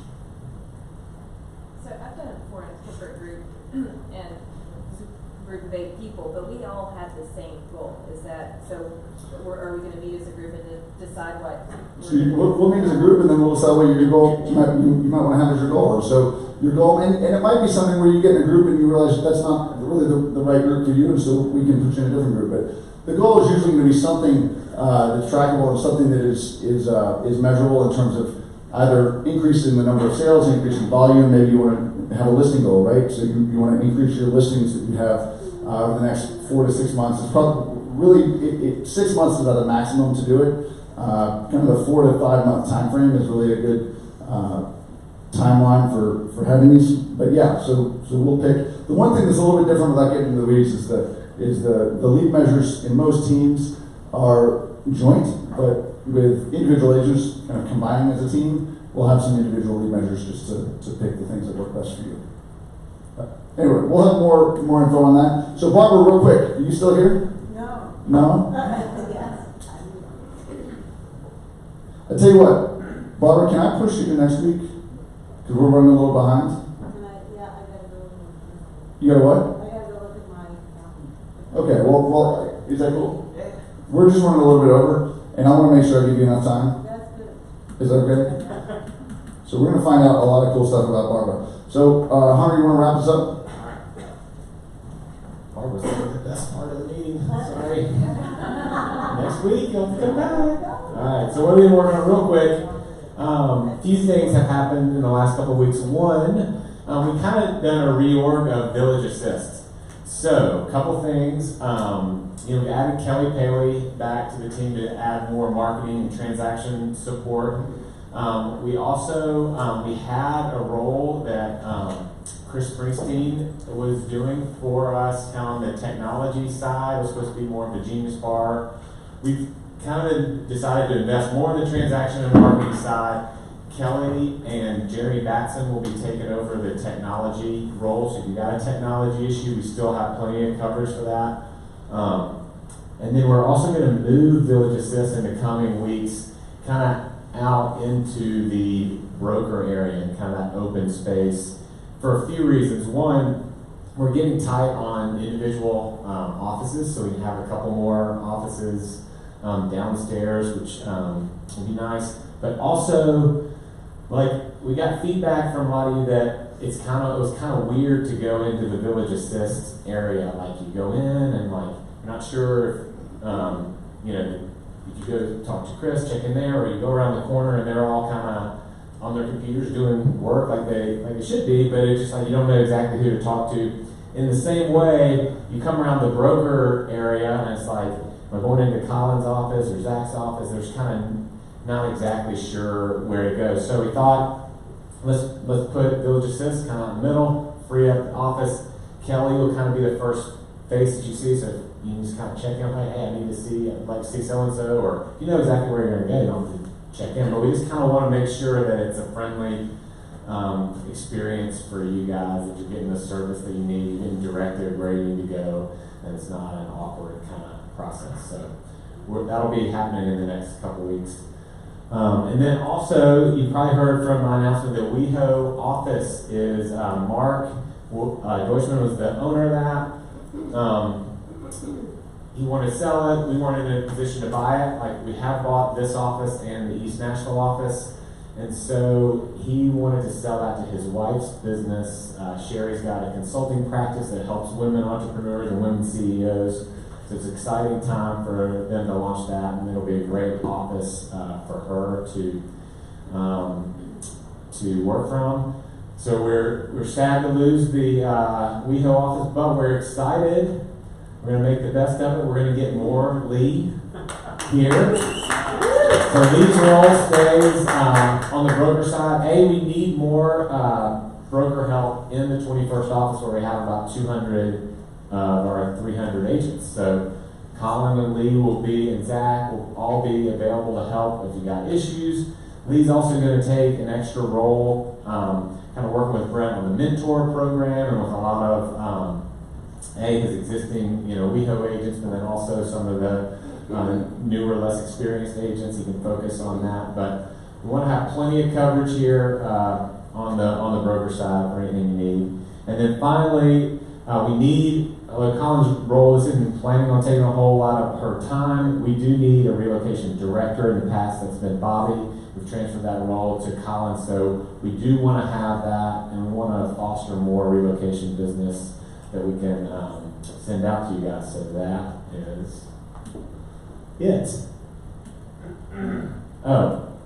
[SPEAKER 13] So I've done it before in a corporate group and a group of 8 people, but we all have the same goal. Is that so? Are we going to meet as a group and decide what?
[SPEAKER 1] So we'll meet as a group, and then we'll decide what your goal you might want to have as your goal. So your goal, and it might be something where you get in a group and you realize that's not really the right group for you, and so we can put you in a different group. But the goal is usually going to be something that's trackable and something that is measurable in terms of either increase in the number of sales, increase in volume. Maybe you want to have a listing goal, right? So you want to increase your listings that you have over the next 4 to 6 months. It's probably really 6 months is about the maximum to do it. Kind of the 4 to 5 month time frame is really a good timeline for having these. But yeah, so we'll pick. The one thing that's a little bit different without getting into the weeds is the lead measures in most teams are joint, but with individual agents kind of combining as a team, we'll have some individual lead measures just to pick the things that work best for you. But anyway, we'll have more info on that. So Barbara, real quick, are you still here?
[SPEAKER 3] No.
[SPEAKER 1] No?
[SPEAKER 3] Yes.
[SPEAKER 1] I tell you what, Barbara, can I push you to next week? Because we're running a little behind.
[SPEAKER 3] Yeah, I gotta go.
[SPEAKER 1] You got a what?
[SPEAKER 3] I gotta go look at my account.
[SPEAKER 1] Okay, well, is that cool? We're just running a little bit over, and I want to make sure I give you enough time.
[SPEAKER 3] That's good.
[SPEAKER 1] Is that okay? So we're going to find out a lot of cool stuff about Barbara. So, Hunter, you want to wrap this up?
[SPEAKER 4] Barbara's the best part of the meeting. Sorry. Next week, you'll have to come back. Alright, so what have we been working on real quick? A few things have happened in the last couple of weeks. One, we kind of done a reorg of Village Assist. So, a couple things. We added Kelly Paley back to the team to add more marketing and transaction support. We also, we had a role that Chris Springsteen was doing for us kind of on the technology side. It was supposed to be more of the Genius Bar. We've kind of decided to invest more in the transaction and marketing side. Kelly and Jeremy Batson will be taking over the technology role. So if you got a technology issue, we still have plenty of coverage for that. And then we're also going to move Village Assist in the coming weeks, kind of out into the broker area and kind of that open space for a few reasons. One, we're getting tight on individual offices, so we can have a couple more offices downstairs, which will be nice. But also, like, we got feedback from a lot of you that it was kind of weird to go into the Village Assist area. Like, you go in and like you're not sure if you go to talk to Chris, check in there, or you go around the corner and they're all kind of on their computers doing work like they should be, but it's just like you don't know exactly who to talk to. In the same way, you come around the broker area and it's like we're going into Colin's office or Zach's office. There's kind of not exactly sure where to go. So we thought let's put Village Assist kind of in the middle, free up the office. Kelly will kind of be the first face that you see, so you can just kind of check in, like, hey, I need to see, I'd like to see so-and-so, or you know exactly where you're going to go, you don't have to check in, but we just kind of want to make sure that it's a friendly experience for you guys, that you're getting the service that you need, you're getting directed where you need to go, and it's not an awkward kind of process. So that'll be happening in the next couple weeks. And then also, you probably heard from my announcement that WeHo office is Mark Deutschman was the owner of that. He wanted to sell it. We weren't in a position to buy it. Like, we have bought this office and the East Nashville office, and so he wanted to sell that to his wife's business. Sherry's got a consulting practice that helps women entrepreneurs and women CEOs. So it's an exciting time for them to launch that, and it'll be a great office for her to work from. So we're sad to lose the WeHo office, but we're excited. We're going to make the best of it. We're going to get more Lee here. So Lee's role stays on the broker side. We need more broker help in the 21st office, where we have about 200 of our 300 agents. So Colin and Lee will be, and Zach will all be available to help if you got issues. Lee's also going to take an extra role, kind of working with Brent on the mentor program and with a lot of his existing, WeHo agents, but then also some of the newer, less experienced agents. He can focus on that. But we want to have plenty of coverage here on the broker side for anything you need. And then finally, we need, Colin's role isn't planning on taking a whole lot of her time. We do need a relocation director. In the past, that's been Bobby. We've transferred that role to Colin, so we do want to have that, and we want to foster more relocation business that we can send out to you guys. So that is it. Oh,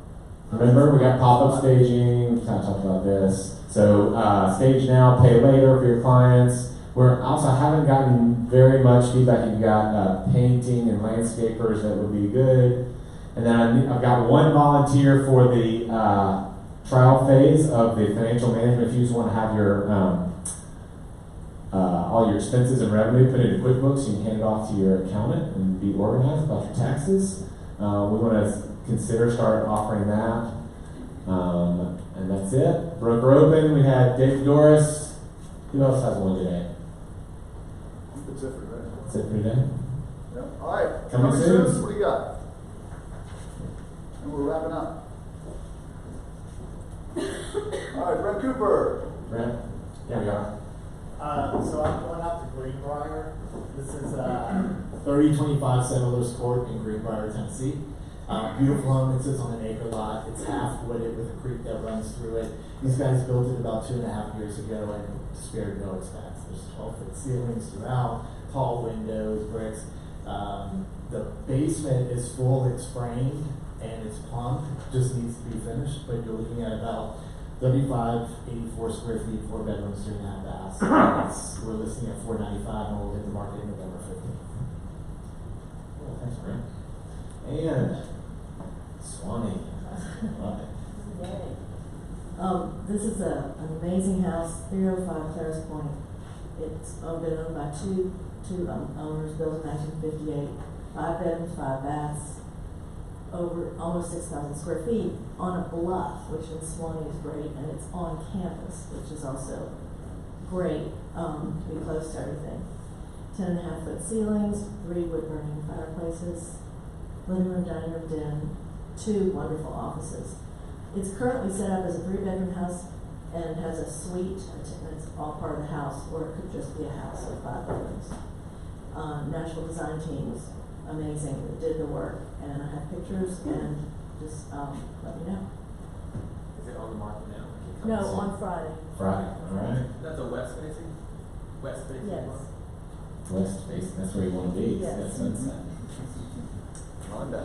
[SPEAKER 4] remember, we got pop-up staging. We kind of talked about this. So stage now, pay later for your clients. We're also haven't gotten very much feedback. You've got painting and landscapers that would be good. And then I've got one volunteer for the trial phase of the financial management. If you just want to have your all your expenses and revenue put into QuickBooks, you can hand it off to your accountant and be organized about your taxes. We want to consider start offering that. And that's it. Broker Open, we had Dave Doris. Who else has one today?
[SPEAKER 1] That's it for today.
[SPEAKER 4] That's it for today?
[SPEAKER 1] Yep. All right.
[SPEAKER 4] Coming soon.
[SPEAKER 1] What do you got? And we're wrapping up. All right, Brent Cooper.
[SPEAKER 4] Brent? Yeah, we are. So I'm going out to Greenbrier. This is 3025 Settlers Court in Greenbrier, Tennessee. Beautiful home. It sits on an acre lot. It's half wooded with a creek that runs through it. These guys built it about 2.5 years ago and spared no expense. There's 12-foot ceilings throughout, tall windows, bricks. The basement is full. It's framed and it's plumbed. Just needs to be finished. But you're looking at about 84 square feet, 4 bedrooms, 3.5 baths. We're listing at $495, and we'll hit the market in November 15th. Cool, thanks, Brent. And Swanee. Love it.
[SPEAKER 14] This is an amazing house, 305 Clares Point. It's been owned by two owners, built in 1958. 5 bedrooms, 5 baths, over almost 6,000 square feet on a bluff, which in Swanee is great, and it's on campus, which is also great to be close to everything. 10.5-foot ceilings, 3 wood-burning fireplaces, living room, dining room, den, 2 wonderful offices. It's currently set up as a 3-bedroom house and has a suite, and it's all part of the house, or it could just be a house with 5 bedrooms. National design teams, amazing, that did the work, and I have pictures, and just let me know.
[SPEAKER 5] Is it on the market now?
[SPEAKER 14] No, on Friday.
[SPEAKER 4] Friday, all right.
[SPEAKER 5] That's a west facing? West facing?
[SPEAKER 14] Yes.
[SPEAKER 4] West face, that's where you want to be.
[SPEAKER 14] Yes.
[SPEAKER 4] That's sunset.
[SPEAKER 5] Rhonda.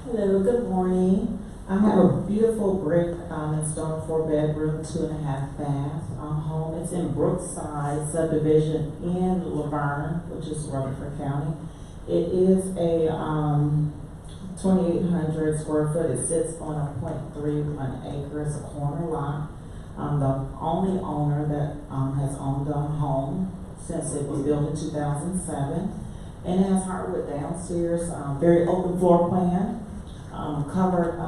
[SPEAKER 15] Hello, good morning. I have a beautiful brick and stone 4-bedroom, 2.5 bath home. It's in Brookside subdivision in Laverne, which is Rutherford County. It is a 2,800 square foot. It sits on a 0.31 acre. It's a corner lot. The only owner that has owned the home since it was built in 2007. And it has hardwood downstairs, very open floor plan. Covered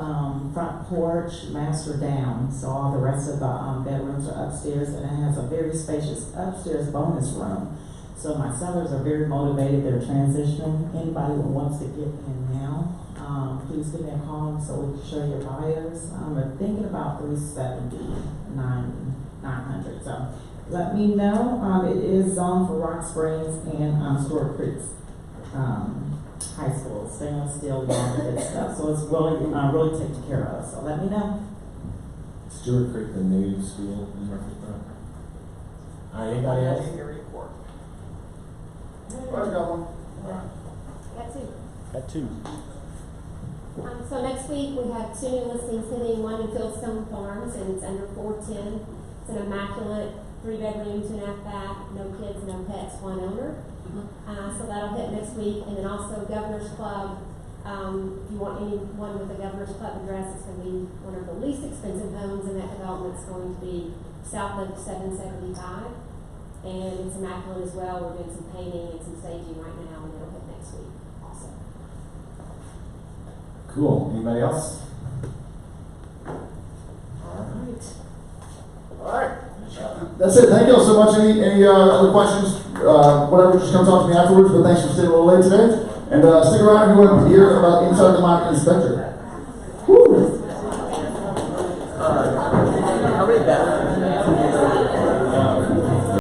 [SPEAKER 15] front porch, master down, so all the rest of the bedrooms are upstairs, and it has a very spacious upstairs bonus room. So my sellers are very motivated. They're transitioning. Anybody who wants to get in now, please give me a call so we can show your buyers. I'm thinking about 370, 900. So let me know. It is zoned for Rock Springs and Stewart Creek high school, stainless steel, all the good stuff. So it's really taken care of. So let me know.
[SPEAKER 4] Stewart Creek, the new school in Murfreesboro. All right, anybody else?
[SPEAKER 1] I got one.
[SPEAKER 11] Got 2.
[SPEAKER 4] Got 2.
[SPEAKER 11] So next week we have 2 new listings hitting, one in Fieldstone Farms, and it's under 410. It's an immaculate 3-bedroom, 2.5 bath, no kids, no pets, 1 owner. So that'll hit next week, and then also Governor's Club. If you want anyone with a Governor's Club address, it's going to be one of the least expensive homes in that development. It's going to be south of 775, and it's immaculate as well. We're doing some painting and some staging right now, and it'll hit next week also.
[SPEAKER 4] Cool. Anybody else? All right.
[SPEAKER 1] All right. That's it. Thank you all so much. Any other questions? Whatever, just come talk to me afterwards. But thanks for staying a little late today. And stick around if you want to hear about Inside the Mine Inspector. Woo!
[SPEAKER 2] How many bedrooms